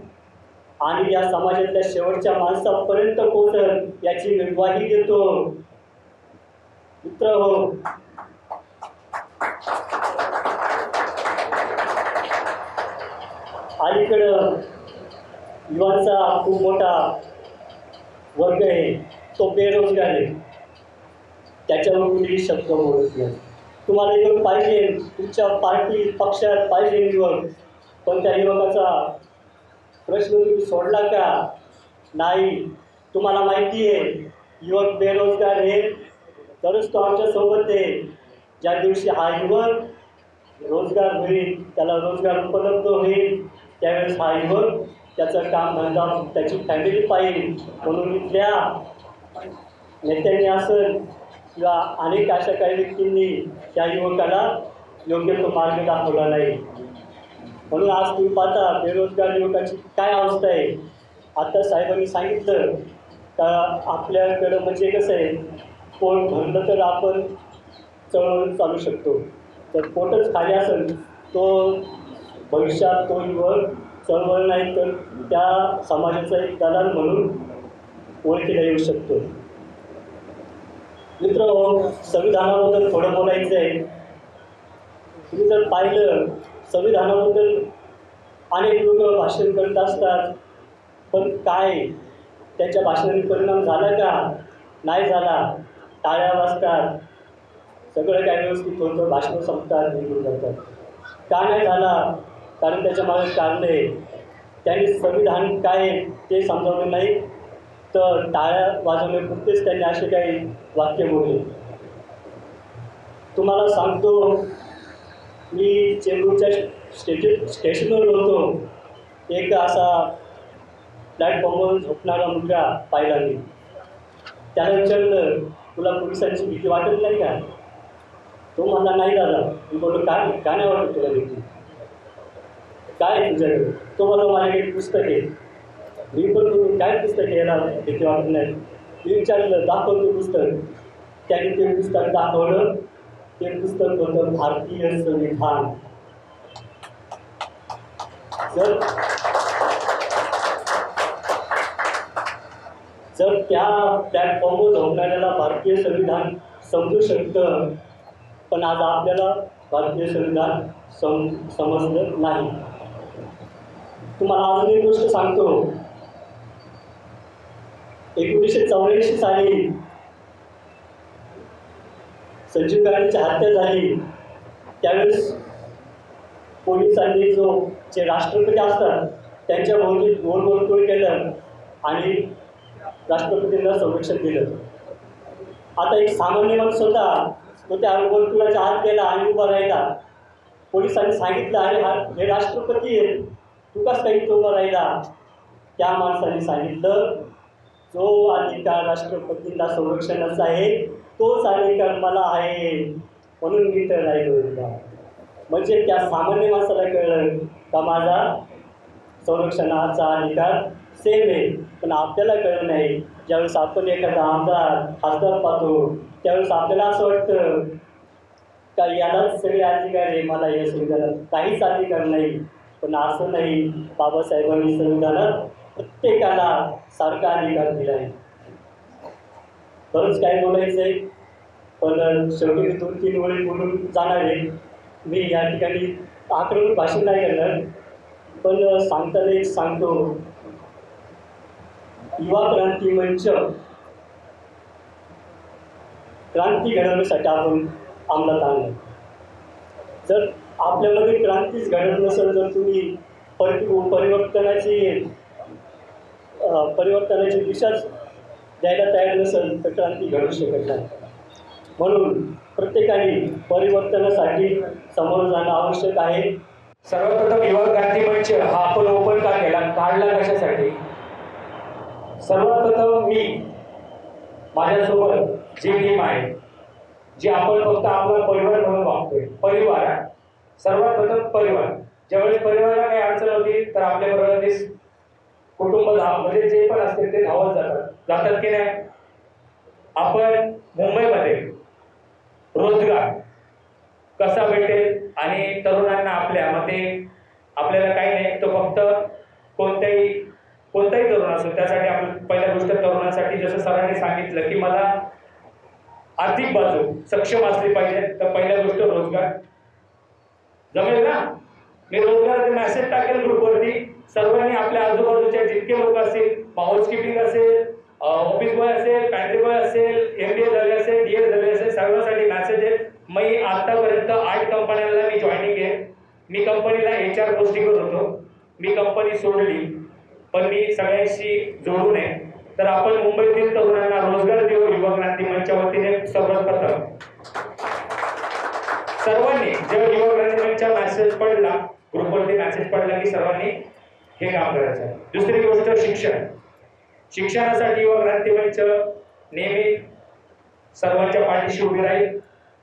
S7: आणि या समाजातल्या शेवटच्या माणसापर्यंत पोहोचल याची मी ग्वाही देतो. मित्र हो, अलीकडं युवांचा खूप मोठा वर्ग आहे, तो बेरोजगार आहे. त्याच्यावर कुठेही शब्द बोलत नाही. तुम्हाला युवक पाहिजे, तुमच्या पार्टी पक्षात पाहिजे युवक, पण त्या युवकाचा प्रश्न तुम्ही सोडला का? नाही. तुम्हाला माहिती आहे युवक बेरोजगार आहे तरच तो आमच्यासोबत आहे. ज्या दिवशी हा युवक रोजगार होईल, त्याला रोजगार उपलब्ध होईल, त्यावेळेस हा युवक त्याचं कामधंदा, त्याची फॅमिली पाहिजे. म्हणून इथल्या नेत्यांनी असेल किंवा अनेक अशा काही व्यक्तींनी त्या युवकाला योग्य तो मार्ग दाखवला नाही. म्हणून आज तुम्ही पाहता बेरोजगार युवकाची काय अवस्था आहे. आता साहेबांनी सांगितलं का आपल्याकडं म्हणजे कसं आहे, पोट भरलं तर आपण चळवळ चालू शकतो. तर पोटच खाली असेल तो भविष्यात तो युवक चळवळ नाही तर त्या समाजाचा एक दलाल म्हणून ओळखला येऊ शकतो. मित्र, संविधानाबद्दल थोडं बोलायचं आहे. तुम्ही जर पाहिलं, संविधानाबद्दल अनेक लोक भाषण करत असतात, पण काय त्यांच्या भाषणाने परिणाम झाला का? नाही झाला. टाळ्या वाजतात, सगळं काय व्यवस्थित होतं, भाषणं संपतात, निघून जातात. का नाही झाला? कारण त्याच्या मागे कारण आहे. त्यांनी संविधान काय ते समजावलं नाही, तर टाळ्या वाजवण्यापुरतेच त्यांनी असे काही वाक्य बोलले. तुम्हाला सांगतो, मी चेंबूरच्या स्टेशनवर होतो. एक असा प्लॅटफॉर्मवर झोपणारा मुलगा पाहिला मी. त्याला विचारलं, तुला पोलिसांची भीती वाटत नाही का? तो म्हणला, नाही दादा. मी बोललो, काय नाही वाटत तुला भीती? काय आहे तुझ्याकडे? तो मला माझ्याकडे पुस्तक आहे. मी पण तुम्ही काय पुस्तक यायला भीती वाटत नाही? मी विचारलं, दाखव ते पुस्तक. त्याने ते पुस्तक दाखवलं. ते पुस्तक होतं भारतीय संविधान. जर त्या प्लॅटफॉर्मवर झोपणाऱ्याला भारतीय संविधान समजू शकतं, पण आज आपल्याला भारतीय संविधान समजलं नाही. तुम्हाला अजून एक गोष्ट सांगतो. 1984 साली संजीव गांधीची हत्या झाली. त्यावेळेस पोलिसांनी जे राष्ट्रपती असतात त्यांच्या भोवती गोल वर्तुळ केलं आणि राष्ट्रपतींना संरक्षण दिलं. आता एक सामान्य माणूस होता, तो त्या वर्तुळाच्या आत गेला आणि उभा राहिला. पोलिसांनी सांगितलं, अरे हे राष्ट्रपती आहे, तू कसं काही उभा राहिला? त्या माणसाने सांगितलं, जो अधिकार राष्ट्रपतींना संरक्षणाचा आहे तोच अधिकार मला आहे, म्हणून मी तर राहिलो. म्हणजे त्या सामान्य माणसाला कळलं का माझा संरक्षणाचा अधिकार सेम आहे. पण आपल्याला कळलं नाही. ज्यावेळेस आपण एखादा आमदार खासदार पाहतो, त्यावेळेस आपल्याला असं वाटतं का यालाच सगळे अधिकार आहे, मला या संविधानात काहीच अधिकार नाही. पण असं नाही. बाबासाहेबांनी संविधानात प्रत्येकाला सारखा अधिकार दिला आहे. बरंच काय बोलायचं आहे, पण शेवटी मी 2-3 वेळी बोलून जाणार आहे. मी या ठिकाणी आक्रमक भाषण नाही करणार, पण सांगताना एक सांगतो. युवा क्रांती मंच क्रांती घडवण्यासाठी आपण अंमलात आणलं. जर आपल्यामध्ये क्रांतीच घडत नसेल, जर तुम्ही परिवर्तनाची दिशाच द्यायला तयार नसेल, तर क्रांती घडू शकत नाही. म्हणून प्रत्येकाने परिवर्तनासाठी समोर जाणं आवश्यक आहे.
S1: सर्वप्रथम युवा क्रांती मंच हा आपण ओपन का केला, काढला कशासाठी? सर्वप्रथम मी माझ्यासोबत जी टीम आहे, जी आपण फक्त आपला परिवार म्हणून वागतोय, परिवार आहे. सर्वात प्रथम परिवार. ज्यावेळेस परिवाराला काही अडचण होती तर आपल्याबरोबर ते कुटुंब म्हणजे जे पण असतील ते धावत जातात की नाही? आपण मुंबईमध्ये रोजगार कसा भेटेल आणि तरुणांना आपल्या मध्ये आपल्याला काही नाही, तो फक्त कोणताही तरुण असो त्यासाठी आपण पहिल्या गोष्ट तरुणांसाठी जसं सरांनी सांगितलं की मला आर्थिक बाजू सक्षम असली पाहिजे, तर पहिल्या गोष्ट रोजगार. जमेल ना? मी रोजगाराचे मेसेज टाकेल ग्रुपवरती. सर्वांनी आपल्या आजूबाजूच्या जितके लोक असतील, हाऊस कीपिंग असेल, ऑफिस बॉय असेल, पॅन्ट्री बॉय असेल, MBA झाले असेल, DA झाले असेल, सर्वांसाठी मेसेज आहे. मी आतापर्यंत 8 कंपन्यांना मी जॉईनिंग आहे. मी कंपनीला HR पोस्टिंगवर होतो. मी कंपनी सोडली, पण मी सगळ्यांशी जोडून आहे. तर आपण मुंबईतील तरुणांना रोजगार देऊ युवा क्रांती मंचच्या वतीने सर्वप्रथम सर्वांनी जेव्हा युवा क्रांती मंचचा मेसेज पडला, ग्रुपवरती मेसेज पडला की सर्वांनी हे काम करायचं आहे. दुसरी गोष्ट शिक्षण. शिक्षणासाठी युवा क्रांती मंच नेहमी सर्वांच्या पाठीशी उभी राहील.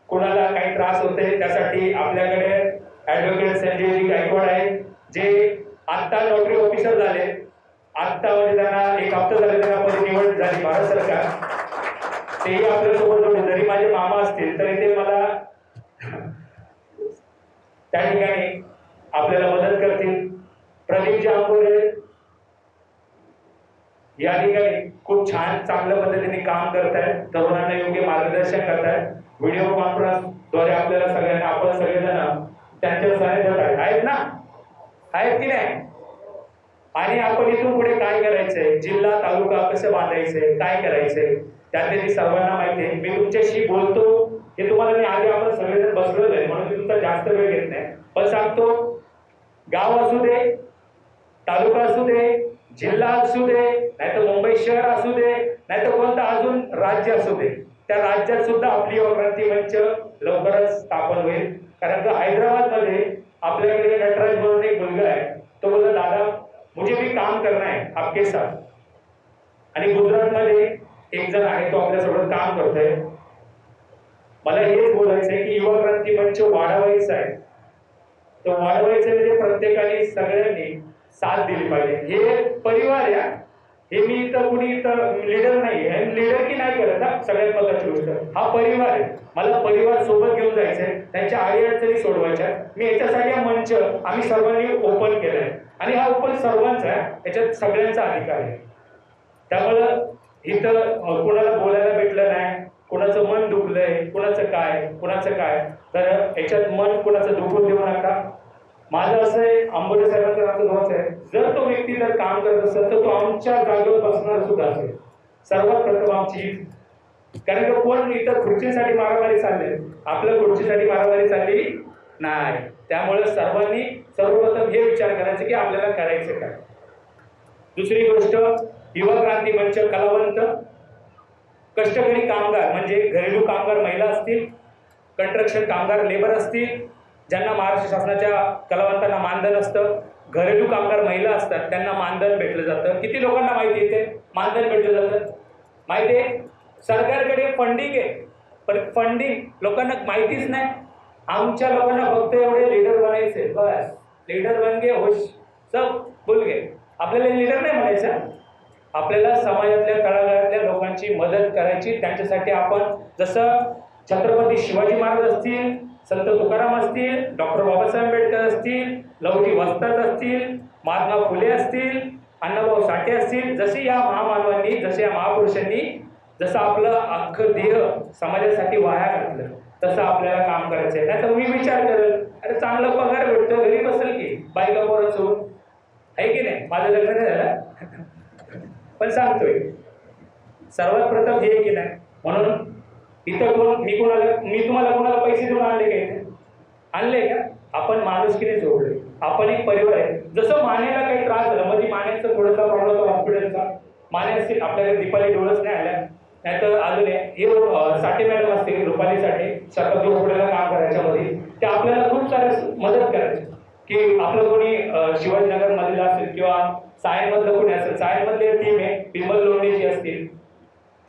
S1: कोणाला काही त्रास होते त्यासाठी आपल्याकडे ॲडव्होकेट संजयजी गायकवाड आहे, जे आत्ता नोटरी ऑफिसर झाले. आत्ता म्हणजे त्यांना 1 हप्ता झाले त्यांना पदी निवड झाली भारत सरकार. तेही आपल्यासोबत होते. जरी माझे मामा असतील तरी ते मला त्या ठिकाणी आपल्याला मदत करतील.
S8: प्रदीप जांभोरे या ठिकाणी खूप छान चांगल्या पद्धतीने काम करत आहेत, तरुणांना योग्य मार्गदर्शन करत आहेत. व्हिडिओ कॉन्फरन्सद्वारे आपल्याला सगळ्यांना आपण सगळेजण त्यांच्या सानिध्यात आहेत ना, आहेत की नाही? आणि आपण इथून पुढे काय करायचंय, जिल्हा तालुका कसं बांधायचंय, काय करायचंय त्यातली सर्वांना माहिती आहे. मी तुमच्याशी बोलतो हे तुम्हाला मी आधी आपण सगळेजण बसलो आहे म्हणून मी तुमचा जास्त वेळ घेत नाही, पण सांगतो गाव असू दे, तालुका असू दे, जिल्हा असू दे, नाहीतर मुंबई शहर असू दे, नाहीतर कोणतं अजून राज्य असू दे, त्या राज्यात सुद्धा आपली युवा क्रांती मंच लवकरच स्थापन होईल. कारण का हैदराबाद मध्ये आपल्याकडे नटराज म्हणून एक मुलगा आहे, तो बोलला दादा मुझे भी काम करना है आपके साथ. आणि गुजरात मध्ये एक जण आहे, तो आपल्यासोबत काम करतोय. मला हेच बोलायचंय की युवा क्रांती मंच वाढवायचा आहे, तो वाढवायचं म्हणजे प्रत्येकाने सगळ्यांनी साथ दिली पाहिजे. हे परिवार या, हे मी इथं कुणी इथं लीडर नाही आहे, लीडर की नाही करत हा, सगळ्यात महत्वाची गोष्ट हा परिवार आहे. मला परिवार सोबत घेऊन जायचंय, त्यांच्या अडीअडचणी सोडवायच्या. मी याच्यासाठी हा मंच आम्ही सर्वांनी ओपन केलाय आणि हा ओपन सर्वांचा आहे, याच्यात सगळ्यांचा अधिकार आहे. त्यामुळं इथं कोणाला बोलायला भेटलं नाही, कोणाचं मन दुखलंय, कोणाचं काय, तर याच्यात मन कोणाचं दुखून देऊ नका. माझं असं आहे, आंबोडे साहेबांचं आमचं दोष आहे, जर तो व्यक्ती जर काम करत असेल तर तो आमच्या जागेवर बसणार सुद्धा असेल. सर्वात प्रथम आमची, कारण की कोण इतर खुर्चीसाठी मारामारी चालले, आपल्या खुर्चीसाठी मारामारी चालली नाही. त्यामुळे सर्वांनी सर्वप्रथम हे विचार करायचे की आपल्याला करायचं काय. दुसरी गोष्ट, युवा क्रांती मंच कलावंत, कष्टकरी कामगार म्हणजे घरेलू कामगार महिला असतील, कंस्ट्रक्शन कामगार लेबर असतील, ज्यांना महाराष्ट्र शासनाच्या कलावंतांना मानधन असतं, घरेलू कामगार महिला असतात त्यांना मानधन भेटलं जातं. किती लोकांना माहिती येते मानधन भेटलं जातं? माहिती आहे, सरकारकडे फंडिंग आहे, पण फंडिंग लोकांना माहितीच नाही. आमच्या लोकांना फक्त एवढे लीडर बनायचे, बस लीडर बन गे होश सब भूल गे. आपल्याला लीडर नाही म्हणायचं, आपल्याला समाजातल्या तळागाळातल्या लोकांची मदत करायची. त्यांच्यासाठी आपण जसं छत्रपती शिवाजी महाराज असतील, संत तुकाराम असतील, डॉक्टर बाबासाहेब आंबेडकर असतील, लवजी वस्ताद असतील, महात्मा फुले असतील, अण्णाभाऊ साठे असतील, जसे या महामानवांनी, जसे या महापुरुषांनी जसं आपलं अख्खं देह समाजासाठी वाया घातलं, तसं आपल्याला काम करायचं आहे. नाही तर मी विचार करेल, अरे चांगला पगार भेटतो, घरी बसेल की बायका पोरं सोडून, आहे की नाही? माझं लग्न नाही झालं पण सांगतोय सर्वात प्रथम हे की नाही. म्हणून इथं कोण मी तुम्हाला कोणाला पैसे देऊन आणले का? इथे आणले का? आपण माणुसकीने जोडले, आपण एक परिवार आहे. जसं मानेला काही त्रास झाला, मध्ये मानेचा थोडासा प्रॉब्लेम होता हॉस्पिटलचा, माने असतील आपल्याकडे, दीपाली डोळस नाही आल्या, नाही तर अजून हे साठे मॅडम असतील, रुपाली साठे, शताब्दी हॉस्पिटलला काम करायच्या मध्ये, ते आपल्याला खूप सारे मदत करायचे. की आपलं कोणी शिवाजीनगर मधलं असेल किंवा सायनमधलं कोणी असेल, सायनमधली टीम आहे, विमल लोणीची असतील,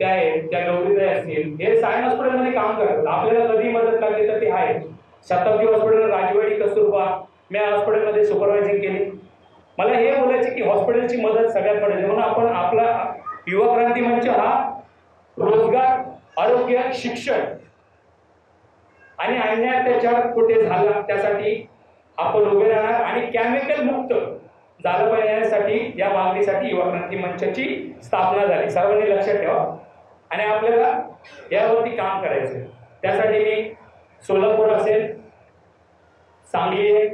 S8: त्या आहेत, त्या गौरीताई असतील, हे सायन हॉस्पिटलमध्ये काम करतात. आपल्याला कधी मदत लागली तर ते आहे. शताब्दी हॉस्पिटल, राजवाडी, कस्तुरबा, मी हॉस्पिटलमध्ये सुपरवायझिंग केली. मला हे बोलायचे की हॉस्पिटलची मदत सगळ्यात पडेल. म्हणून आपण आपला युवा क्रांती मंच हा रोजगार, आरोग्य, शिक्षण आणि अन्याय अत्याचार कुठे झाला त्यासाठी आपण उभे राहणार आणि केमिकल मुक्त झालं पाहिजे यासाठी, या मागणीसाठी युवा क्रांती मंचाची स्थापना झाली. सर्वांनी लक्षात ठेवा आणि आपल्याला यावरती काम करायचं. त्यासाठी मी सोलापूर असेल, सांगली आहे,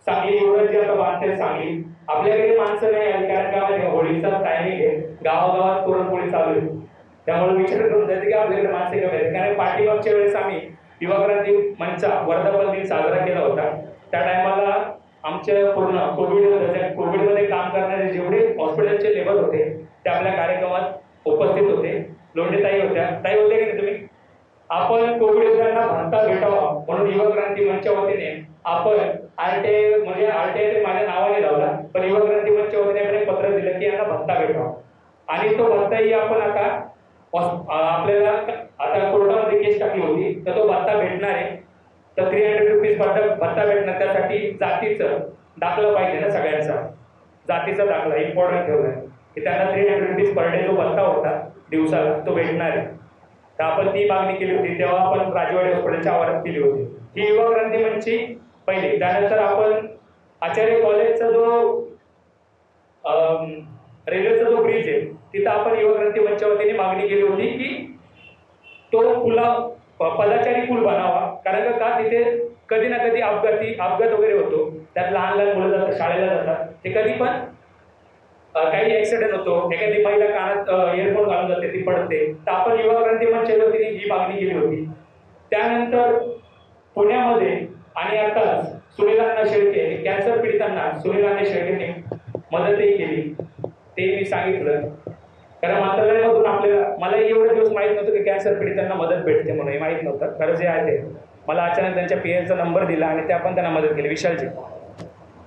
S8: सांगली एवढं जे आता बांधते सांगली, आपल्याकडे माणसं नाही आली कारण का होळीचा टायमिंग आहे, गावागावात पुरणपोळी चालू आहे, त्यामुळे विचार करून जायचं की आपल्याकडे माणसे कमी आहेत. कारण पाठीमागच्या वेळेस आम्ही युवा क्रांती मंचा वर्धापन दिन साजरा केला होता. त्या टायमाला आमच्या पूर्ण कोविडमध्ये काम करणारे जेवढे हॉस्पिटलचे लेबर होते ते आपल्या कार्यक्रमात उपस्थित होते. लोंढे होत्या, ताई होते की तुम्ही? आपण कोविड योद्ध्यांना भत्ता भेटावा म्हणून युवा क्रांती मंचच्या वतीने आपण आरटीआय म्हणजे आरटीआय माझ्या नावाने लावला, पण युवा क्रांती मंचच्या वतीने आपण एक पत्र दिलं की यांना भत्ता भेटावा आणि तो भत्ताही आपण आता आपल्याला आता कोर्टामध्ये केस टाकली होती तर तो भत्ता भेटणार आहे. तर 300 रुपीज भत्ता भेटणार, त्यासाठी जातीचं दाखला पाहिजे ना, सगळ्यांचा जातीचा दाखला इम्पॉर्टंट ठेवलाय की त्यांना 300 रुपीज पर डे जो भत्ता होता दिवसाला तो भेटणार आहे. तर आपण ती मागणी केली होती, तेव्हा आपण राजवाडी हॉस्पिटलच्या आवारात केली होती. ही युवा क्रांती मंचची पहिली. त्यानंतर आपण आचार्य कॉलेजचा जो रेल्वेचा जो ब्रिज आहे तिथं आपण युवा क्रांती मंचावतीने मागणी केली होती की तो पदाचारी पूल बनावा, कारण का तिथे कधी ना कधी अपघात वगैरे होतो, त्यात लहान लहान मुलं जातात, शाळेला जातात, ते कधी पण काही ऍक्सिडेंट होतो, एखादी महिला कानात इयरफोन घालून जाते, ती पडते, तर आपण युवा क्रांती मंचाच्या वतीने ही मागणी केली होती. त्यानंतर पुण्यामध्ये आणि आता सुनीलांना शेळके कॅन्सर पीडितांना सुनीलांना शेळकेने मदतही केली, ते मी सांगितलं. कारण मंत्रालयामधून आपल्याला मला एवढे दिवस माहीत नव्हतं की कॅन्सर पीडितांना मदत भेटते म्हणून, हे माहीत नव्हतं. खरं जे आहे ते मला अचानक त्यांच्या पीएचा नंबर दिला आणि त्या पण त्यांना मदत केली, विशालजी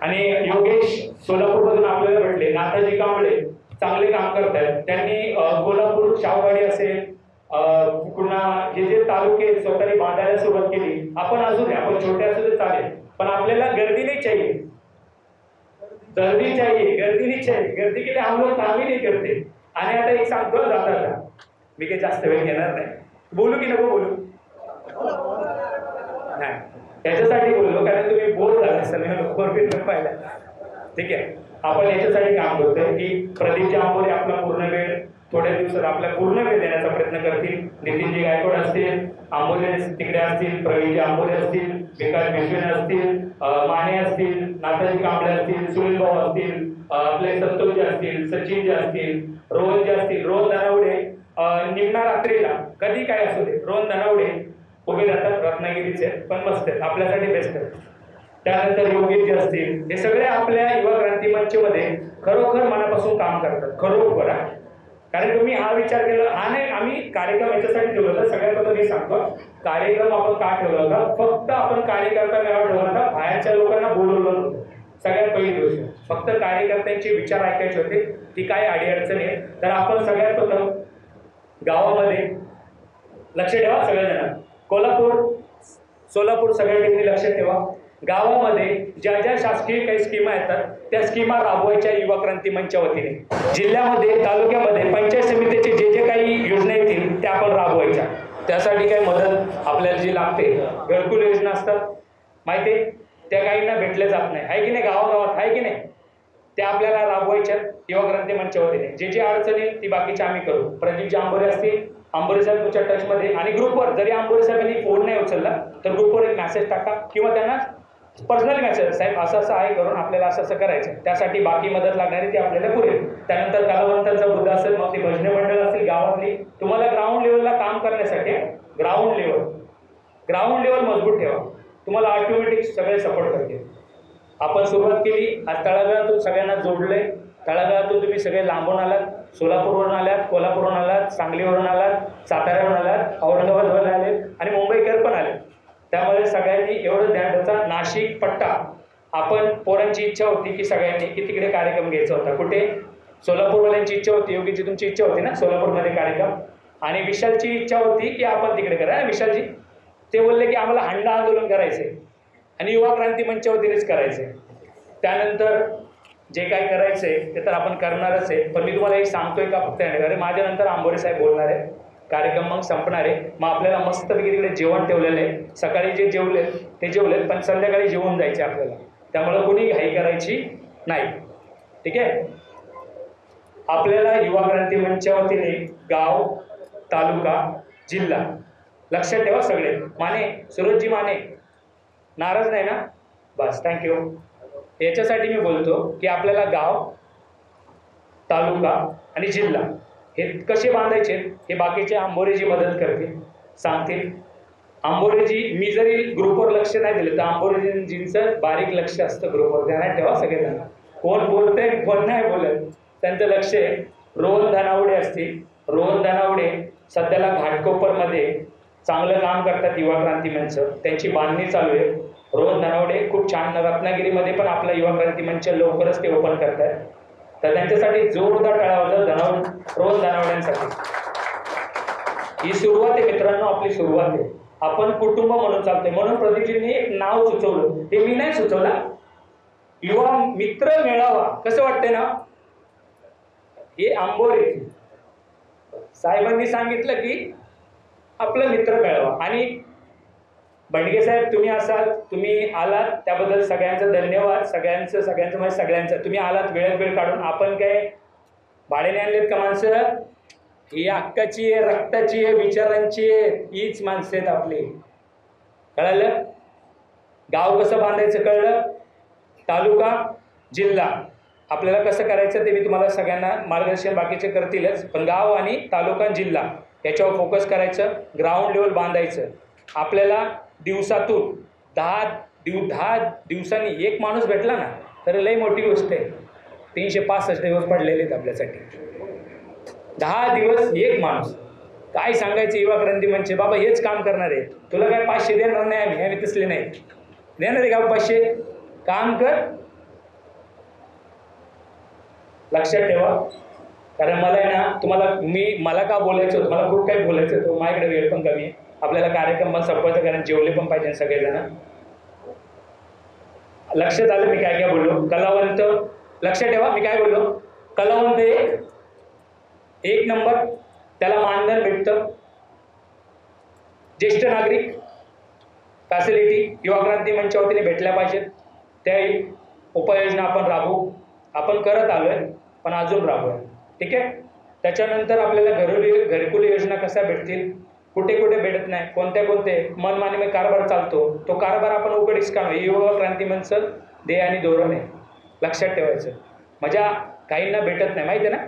S8: आणि योगेश सोलापूरमधून आपल्याला भेटले. नाथाजी कांबळे चांगले काम करत आहेत, त्यांनी कोल्हापूर शाहूवाडी असेल पुन्हा हे जे तालुके स्वतःने बांधायला सुरुवात केली. आपण अजून आपण छोटे असू दे चालेल, पण आपल्याला गर्दी नाही चाहिए, गर्दी चाहिए, गर्दी नाही चाहिए. गर्दी के लिए हम लोग काम ही नहीं करते. आणि आता एक सांगतो जाता मी काही जास्त वेळ घेणार नाही, बोलू की नको बोलू? नाही, त्याच्यासाठी बोललो कारण तुम्ही बोर झाला असेल पाहिला. ठीक आहे, आपण याच्यासाठी काम करतोय की प्रदीप जांभोरे आपला पूर्ण वेळ थोड्या दिवसात आपला पूर्ण वेळ देण्याचा प्रयत्न करतील. नितीनजी गायकवाड असतील, आंबोले तिकडे असतील, प्रवीणजी आंबोले असतील, विकास बिश्वेन असतील, माने असतील, नाथाजी कांबळे असतील, सुनील भाऊ असतील, आपले संतोषजी असतील, सचिनजी असतील, रोहनजी असतील. रोहन धनावडे निम्ना रात्रीला कधी काय असू दे, रोहन धनावडे उभे राहतात, रत्नागिरीचे पण मस्त आहेत, आपल्यासाठी बेस्ट आहेत. त्यानंतर योगेशजी असतील, हे सगळे आपल्या युवा क्रांती मंचमध्ये खरोखर मनापासून काम करतात, खरोखर. कारण तुम्ही हा विचार केला, हा नाही आम्ही कार्यक्रम याच्यासाठी ठेवला होता. सगळ्यात पहिले मी सांगतो, कार्यक्रम आपण का ठेवला होता, फक्त आपण कार्यकर्ता मेळावा ठेवला होता, बाहेरच्या लोकांना बोलवलं नव्हतं. सगळ्यात पहिली गोष्ट फक्त कार्यकर्त्यांचे विचार ऐकायचे होते की काय अडीअडचणी आहे. तर आपण सगळ्यात प्रथम गावामध्ये लक्ष ठेवा, सगळेजण सोलापूर सगळ्या ठिकाणी लक्ष ठेवा. गावामध्ये ज्या ज्या शासकीय काही स्कीमा येतात त्या स्कीमा राबवायच्या युवा क्रांती मंचच्या वतीने. जिल्ह्यामध्ये तालुक्यामध्ये पंचायत समितीचे जे जे काही योजना येतील त्या आपण राबवायच्या. त्यासाठी काही मदत आपल्याला जी लागते, घरकुल योजना असतात माहिती आहे, त्या काहींना भेटल्या जात नाही, आहे की नाही, गावागावात आहे की नाही, त्या आपल्याला राबवायच्या युवा क्रांती मंचच्या वतीने. जे जे अडचणी ती बाकीचे आम्ही करू. प्रदीप जांभोरे असतील, आंबोरे साहेब तुमच्या टचमध्ये, आणि ग्रुपवर जरी आंबोरे साहेबांनी फोन नाही उचलला तर ग्रुपवर एक मेसेज टाका किंवा त्यांना पर्सनल मेसेज, साहेब असं असं आहे करून आपल्याला असं असं करायचं. त्यासाठी बाकी मदत लागणारी ती आपल्याला पुरेल. त्यानंतर कलावंतांचा मुद्दा असेल, मग ती भजनी मंडळ असेल गावातली, तुम्हाला ग्राउंड लेवलला काम करण्यासाठी ग्राउंड लेवल मजबूत ठेवा, तुम्हाला ऑटोमॅटिक सगळे सपोर्ट करतील. आपण सुरुवात केली, आज तळागाळातून सगळ्यांना जोडले. तळागाळातून तुम्ही सगळे लांबून आलात, सोलापूरवरून आलात, कोल्हापूरवरून आलात, सांगलीवरून आलात, साताऱ्यावरून आलात, औरंगाबादवरून आले आणि मुंबईकर पण आले. त्यामुळे सगळ्यांनी एवढं ध्यान ठेवता. नाशिक पट्टा आपण पोरांची इच्छा होती की सगळ्यांनी की तिकडे कार्यक्रम घ्यायचा होता. कुठे? सोलापूरवाल्यांची इच्छा होती, योगीची तुमची इच्छा होती ना सोलापूरमध्ये कार्यक्रम, आणि विशालची इच्छा होती की आपण तिकडे करा. विशालजी ते बोलले की आम्हाला हंडा आंदोलन करायचंय आणि युवा क्रांती मंचच्या वतीनेच करायचंय. त्यानंतर जे काय करायचंय ते तर आपण करणारच आहे. पण मी तुम्हाला एक सांगतोय का फक्त अरे माझ्यानंतर आंबोरे साहेब बोलणार आहे, कार्यक्रम मग संपणार आहे. मग आपल्याला मस्तपैकी तिकडे जेवण ठेवलेलं आहे. सकाळी जे जेवले ते जेवलेत, पण संध्याकाळी जेवून जायचे आपल्याला, त्यामुळे कोणी घाई करायची नाही. ठीक आहे. आपल्याला युवा क्रांती मंचच्या वतीने गाव, तालुका, जिल्हा लक्षात ठेवा सगळे. माने, सुरजजी माने नाराज नाही ना? बस, थँक्यू. याच्यासाठी मी बोलतो की आपल्याला गाव, तालुका आणि जिल्हा हे कसे बांधायचे हे बाकीचे आंबोरेजी मदत करतील, सांगतील. आंबोरेजी, मी जरी ग्रुपवर लक्ष नाही दिलं तर आंबोरेजींचं बारीक लक्ष असतं ग्रुपवर, ध्यानात ठेवा सगळेजण. कोण बोलतंय कोण नाही बोलत त्यांचं लक्ष आहे. रोहन धनावडे असतील, रोहन धनावडे सध्याला घाटकोपरमध्ये चांगलं काम करतात युवा क्रांती मंच, त्यांची बांधणी चालू आहे. रोहन धनावडे खूप छान, रत्नागिरीमध्ये पण आपला युवा क्रांती मंच लवकरच ते ओपन करतात. तर त्यांच्यासाठी जोरदार टाळ्या वाजवा रोहन धनावड्यांसाठी. ही सुरुवात आहे मित्रांनो, आपली सुरुवात आहे. आपण कुटुंब म्हणून चालतोय. म्हणून प्रदीपजींनी एक नाव सुचवलं, ते मी नाही सुचवलं, युवा मित्र मेळावा. कसं वाटतंय ना? हे आंबोरे साहेबांनी सांगितलं की आपलं मित्र मेळावा, आणि बंडगे साहेब तुम्ही असाल, तुम्ही आलात त्याबद्दल सगळ्यांचं धन्यवाद. सगळ्यांचं म्हणजे सगळ्यांचं. तुम्ही आलात वेळेत वेळ काढून. आपण काय भाड्याने आणलेत का माणसं? ही हक्काची आहे, रक्ताची आहे, विचारांची आहे, हीच माणसं आहेत आपली. कळलं? गाव कसं बांधायचं कळलं? तालुका जिल्हा आपल्याला कसं करायचं ते मी तुम्हाला सगळ्यांना मार्गदर्शन बाकीचे करतीलच, पण गाव आणि तालुका जिल्हा याच्यावर फोकस करायचं. ग्राउंड लेवल बांधायचं. आपल्याला दिवसातून 10 दिवसांनी एक माणूस भेटला ना तर लई मोठी गोष्ट आहे. 365 दिवस पडलेले आहेत आपल्यासाठी. 10 दिवस एक माणूस. काय सांगायचं युवा क्रांती मंच बाबा हेच काम करणार आहे. तुला काय 500 देणार नाही आम्ही तसले नाही देणार आहे का 500? काम कर. लक्षात ठेवा. कारण मला आहे ना मला का बोलायचं होतं, मला खूप काही बोलायचं होतं, माझ्याकडे वेळ पण कमी आहे. आपल्याला कार्यक्रम पण संपवायचा कारण जेवले पण पाहिजे सगळेजण. लक्षात आलं मी काय काय बोललो? कलावंत. लक्षात ठेवा मी काय बोललो? कलावंत एक नंबर, त्याला मानधन भेटतं. ज्येष्ठ नागरिक फॅसिलिटी युवा क्रांती मंचाच्या वतीने भेटल्या पाहिजेत. त्या उपाययोजना आपण राबवू. आपण करत आलोय पण अजून राबवूया. ठीक आहे. त्याच्यानंतर आपल्याला घरकुल योजना कशा भेटतील, कुठे कुठे भेटत नाही, कोणते मनमानी कारभार चालतो, तो कारभार आपण उघडीस काढू. युवा क्रांती मंच ध्येय आणि धोरण आहे. लक्षात ठेवायचं. मजा काहींना भेटत नाही माहिती आहे ना,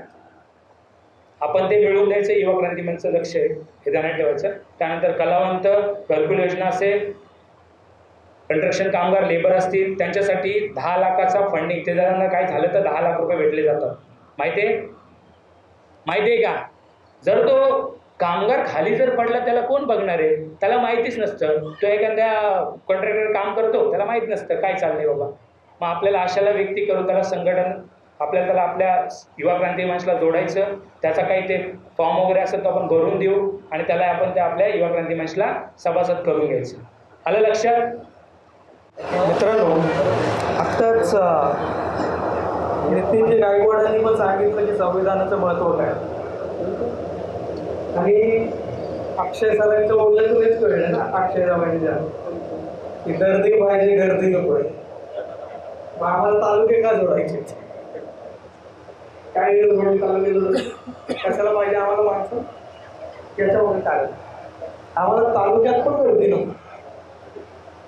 S8: आपण ते मिळवून द्यायचं. युवा क्रांती मंच लक्ष आहे हे ध्यानात ठेवायचं. त्यानंतर कलावंत घरकुल योजना असेल, कंस्ट्रक्शन कामगार लेबर असतील त्यांच्यासाठी 10 लाखाचा फंडिंग. ते जणांना काय झालं तर 10 लाख रुपये भेटले जातात. माहिती आहे का? जर तो कामगार खाली जर पडला त्याला कोण बघणार आहे? त्याला माहितीच नसतं. तो एखाद्या कॉन्ट्रॅक्टर काम करतो त्याला माहीत नसतं काय चाललंय बाबा. मग आपल्याला अशाला व्यक्ती करू, त्याला संघटन त्याला आपल्या युवा क्रांती मंचला जोडायचं. त्याचा काही ते फॉर्म वगैरे असेल तो आपण भरून देऊ आणि त्याला आपण त्या आपल्या युवा क्रांती मंचला सभासद करून घ्यायचं. आलं लक्षात?
S3: मित्रांनो, आत्ताच नितीनजी गायकवाडांनी पण सांगितलं की संविधानाचं महत्त्व काय, आणि अक्षय सरांचं बोललं तुलाच कळलं ना, अक्षय म्हणजे की गर्दी पाहिजे, गर्दी नको आहे. मग आम्हाला तालुके का जोडायचे? काय तालुके जोडायचे कशाला पाहिजे आम्हाला माणसं? याच्यामुळे काय आम्हाला तालुक्यात पण गर्दी नको.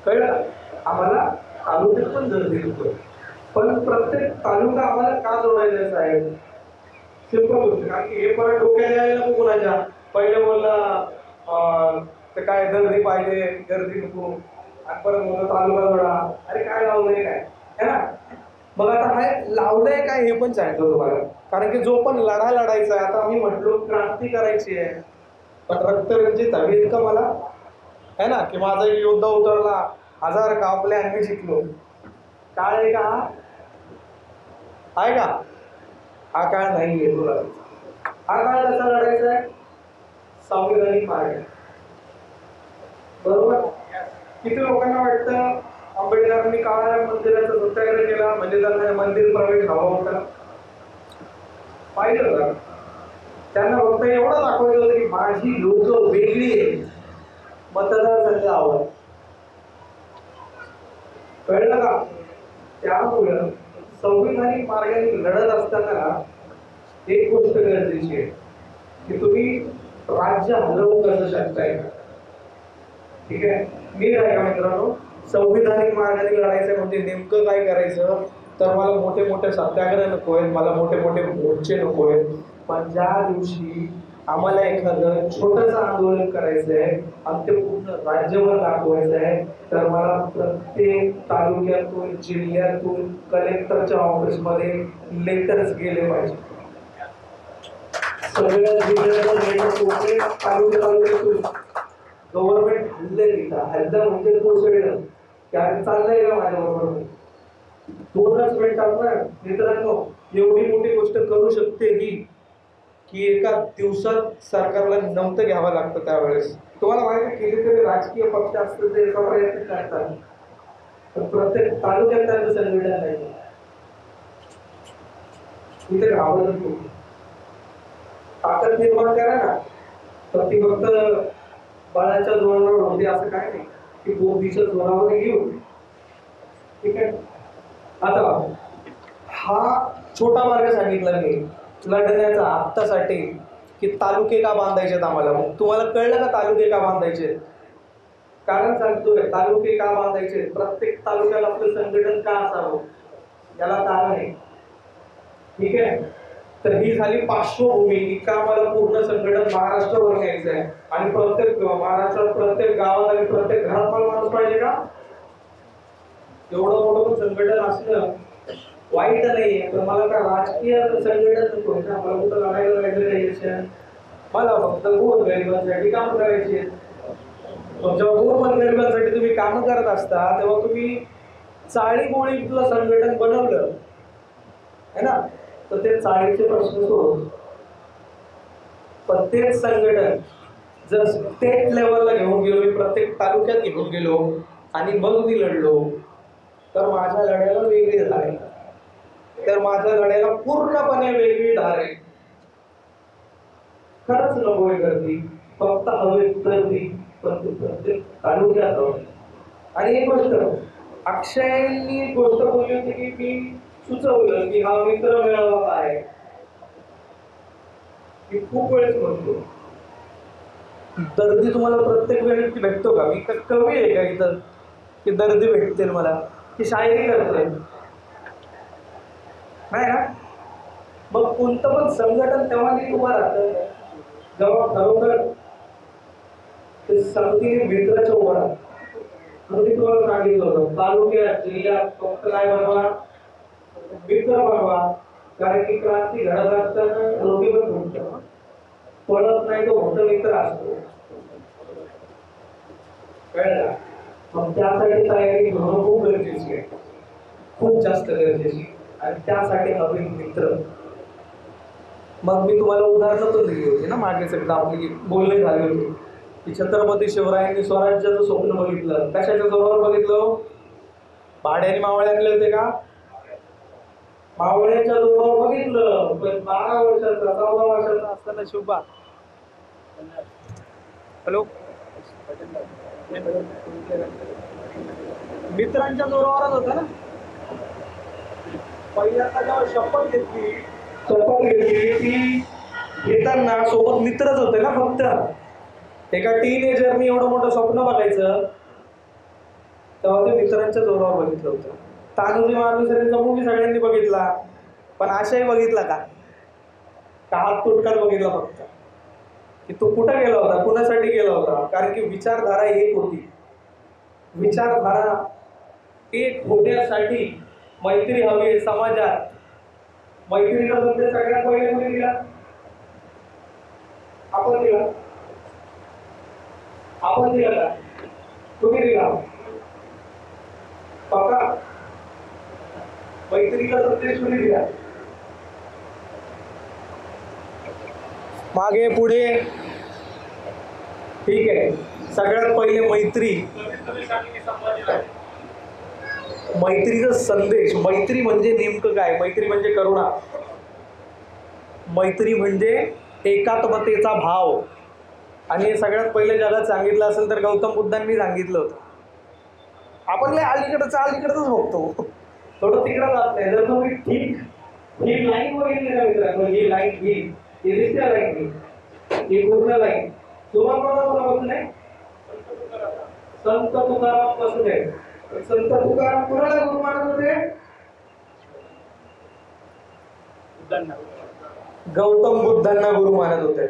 S3: कळलं? आम्हाला तालुक्यात पण गर्दी नको. पण प्रत्येक तालुका आम्हाला का जोडायचा साहेब? सिंपल गोष्ट. कारण की हे परत डोक्यात यायला नको कोणाच्या. पहिले बोलला तर काय गर्दी पाहिजे, गर्दी नको, आणि परत बोलला तालुका जोडा. अरे काय लावलंय काय है ना? मग आता हा लावलंय काय हे पण सांगतो तुम्हाला. कारण की जो पण लढा लढायचा आहे, आता मी म्हटलो क्रांती करायची आहे, पण रक्तरंजित हवेत का मला है ना, की माझा एक योद्धा उतरला, 1000 कापले आणि मी जिंकलो. काळ आहे का आहे का? हा काळ नाही आहे तुला. हा काळ कसा लढायचा आहे? संविधानिक मार्ग. बरोबर? किती लोकांना वाटतं आंबेडकरांनी काळ्या मंदिराचा सत्याग्रह केला म्हणजे त्यांना मंदिर प्रवेश हवा होता? पाहिलं का? त्यांना फक्त एवढं दाखवायचं होतं की माझी लोक वेगळी आहे, मतदारसंघ आवड. कळलं का? त्यामुळं संविधानिक मार्गाने लढत असताना एक गोष्ट गरजेची आहे की तुम्ही राज्य हलवून कसं शकताय. ठीक आहे? मी काय का मित्रांनो, संविधानिक मार्गाने लढायचं म्हणजे नेमकं काय करायचं तर मला मोठे मोठे सत्याग्रह नको आहेत, मला मोठे मोठे मोर्चे नको आहेत. पण ज्या दिवशी आम्हाला एखादं छोटंसं आंदोलन करायचं आहे आणि ते पूर्ण राज्यभर दाखवायचं आहे तर मला प्रत्येक तालुक्यातून, जिल्ह्यातून, कलेक्टरच्या ऑफिसमध्ये लेटर्स गेले पाहिजे. सगळ्या जिल्ह्यातून तालुक्यातून गव्हर्नमेंट हल्ला म्हणजे कोसळलं. कारण चाललंय का माझ्याबरोबर? 2च मिनिटात ना मित्रांनो एवढी मोठी गोष्ट करू शकते ही की एका दिवसात सरकारला नमतं घ्यावं लागतं. त्यावेळेस तुम्हाला माहिती केली तरी राजकीय पक्ष असतील ते एका प्रयत्न करतात, पण प्रत्येक तालुक्यात त्यांचं संघटन नाही. इथे घाबरत नाही. ताकद निर्माण करा ना, तर ती फक्त बळाच्या जोरावर होते असं काय नाही.
S2: की बोधीच्या जोरावर घेऊन, ठीक आहे. आता हा छोटा मार्ग सांगितला मी लढण्याचा आत्तासाठी, की तालुके का बांधायचेत आम्हाला. मग तुम्हाला कळलं का तालुके का बांधायचे? कारण सांगतोय तालुके का बांधायचे. प्रत्येक तालुक्याला आपलं संघटन का असावं याला कारण आहे, ठीक आहे. तर ही झाली पार्श्वभूमी की का मला पूर्ण संघटन महाराष्ट्रावर न्यायचं आहे आणि प्रत्येक महाराष्ट्रात प्रत्येक गावात आणि प्रत्येक घरात मला माणूस पाहिजे का? एवढं मोठं संघटन असणं वाईट नाहीये, पण मला काय राजकीय संघटन नको ना. मला कुठं लढायला जायचं, मला फक्त गोरगरिबांसाठी काम करायचे. जेव्हा गोरगरिबांसाठी तुम्ही काम करत असता तेव्हा तुम्ही चाळी गोळीतलं संघटन बनवलं है ना, तर ते चाळीचे प्रश्न सोडून प्रत्येक संघटन जर स्टेट लेवलला घेऊन गेलो, मी प्रत्येक तालुक्यात घेऊन गेलो आणि मग मी लढलो, तर माझ्या लढ्याला वेगळी धार आहे. तर माझ्या लढ्याला पूर्णपणे वेगळी धार आहे. खरंच नकोय गर्दी, फक्त हवे गर्दी प्रत्येक तालुक्यात. आणि एक गोष्ट अक्षयनी एक गोष्ट बोलली होती की मी सुचवलं की हा मित्र मेळावा काय. मी खूप वेळेस म्हणतो दर्दी तुम्हाला प्रत्येक वेळेस भेटतो का? मी कवी आहे का इथं की दर्दी भेटतील मला, की शायरी करतोय नाही ना. मग कोणतं पण संघटन तेव्हा नाही उभा राहतं जेव्हा खरोखर ते संगतीने मित्राच्या उभा राहतं. मी तुम्हाला सांगितलं होतं तालुक्यात जिल्ह्यात फक्त काय बनवा, मित्र बनवा. कारण की क्रांती घडत असताना रोगी पण म्हणतो पळत नाही तो मोठा मित्र असतो, कळलं. मग त्यासाठी तयारी होणं खूप गरजेची आहे, खूप जास्त गरजेची. आणि त्यासाठी हवे मित्र. मग मी तुम्हाला उदाहरणं पण दिली होती ना मागेच एकदा आपली बोलणे झाली होती की छत्रपती शिवरायांनी स्वराज्याचं स्वप्न बघितलं. कशाच्या जोरावर बघितलं? भाड्याने मावळे आणले होते का? मावळ्याच्या जोरावर बघितलं. पण 12 वर्षाचा 14 वर्षाचा असताना शुभा हॅलो मित्रांच्या जोरावरच होता ना. पहिल्यांदा जेव्हा शपथ घेतली ती घेताना सोबत मित्रच होते ना फक्त. एका टीनेजरनी एवढं मोठं स्वप्न बघायचं तेव्हा ते मित्रांच्या जोरावर बघितलं होतं. तानुजी मालुसरेंचा मूवी सगळ्यांनी बघितला, पण आशाही बघितला का? हात तुटकाच बघितला फक्त की तो कुठं गेला होता, कुणासाठी गेला होता. कारण की विचारधारा एक होती. विचारधारा एक होण्यासाठी मैत्री हवी समाजात. मैत्रीला बद्दल सगळ्यात पहिले कोणी दिला? आपण दिला. आपण दिला का? तुम्ही दिला पक्का. मैत्रीला संदेश कोणी दिला? मागे पुढे ठीक आहे. सगळ्यात पहिले मैत्री, मैत्रीचा संदेश. मैत्री म्हणजे नेमकं काय? मैत्री म्हणजे करुणा. मैत्री म्हणजे एकात्मतेचा भाव. आणि हे सगळ्यात पहिले जगात सांगितलं असेल तर गौतम बुद्धांनी सांगितलं होतं. आपण लय अलीकडच बघतो, थोडं तिकडं जात नाही. जर तुम्ही ठीक ही लाईन बघितली का मित्रांनो, ही लाईन ही दिसते लाईन, ही पूर्ण लाईन तुम्हाला कोणापासून नाही? संत तुकाराम पासून आहे. संत तुकाराम कोणाला गुरु मानत होते? गौतम बुद्धांना गुरु मानत होते.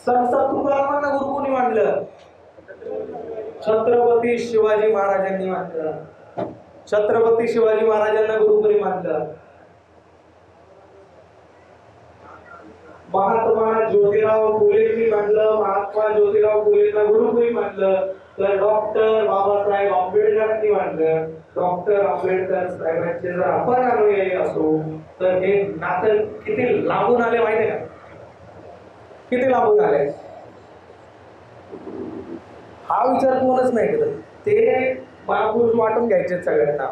S2: संत तुकारामांना गुरु कोणी मानलं? छत्रपती शिवाजी महाराजांनी मानलं. छत्रपती शिवाजी महाराजांना गुरु कोणी मानलं? महात्मा ज्योतिराव फुलेंनी मानलं. महात्मा ज्योतिराव फुलेंना गुरु कोणी मानलं? तर डॉक्टर बाबासाहेब आंबेडकरांनी मानलं. डॉक्टर आंबेडकर साहेबांचे जर आपण अनुयायी असो तर हे नातं किती लांबून आले माहिती का? किती लांबून आले हा विचार कोणच नाही करत. ते महापुरुष वाटून घ्यायचे सगळ्यांना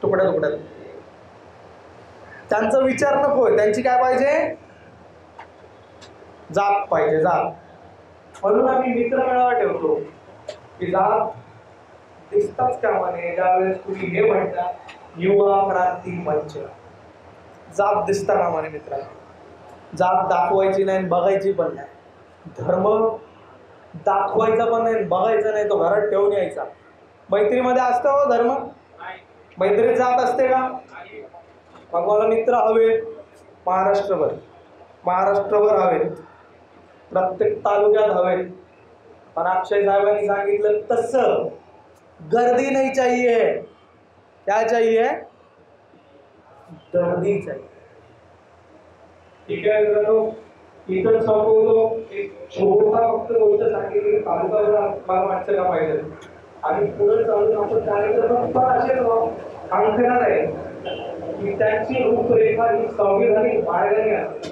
S2: तुकड्या तुकड्यात. त्यांचा विचार नकोय. त्यांची काय पाहिजे? जात पाहिजे, जात. म्हणून आम्ही मित्र मेळावा ठेवतो की जात
S3: दिसताच कामा नये ज्यावेळेस तुम्ही हे म्हणता युवा क्रांती मंच. जात दिसता कामा नये मित्रांनो. जात दाखवायची नाही आणि बघायची पण नाही. धर्म दाखवायचा पण नाही, बघायचा नाही, तो घरात ठेवून यायचा. मैत्रीमध्ये असतं हो धर्म? मैत्रीत जात असते का? मग मला मित्र हवे महाराष्ट्रभर, महाराष्ट्रभर हवेत, प्रत्येक तालुक्यात हवेत. पण अक्षय साहेबांनी सांगितलं तसं गर्दी नाही चाहिए. क्या चाहिए? गर्दी चाहिए.
S2: ठीक आहे मित्रांनो, इतर संपवतो. एक छोटा फक्त गोष्ट सांगितली, तालुका मला वाटतं का पाहिजे. आणि पुढे चालून आपण कार्यक्रम पण असे आणणार आहे की त्यांची रूपरेखा ही संविधानिक मार्गाने असते.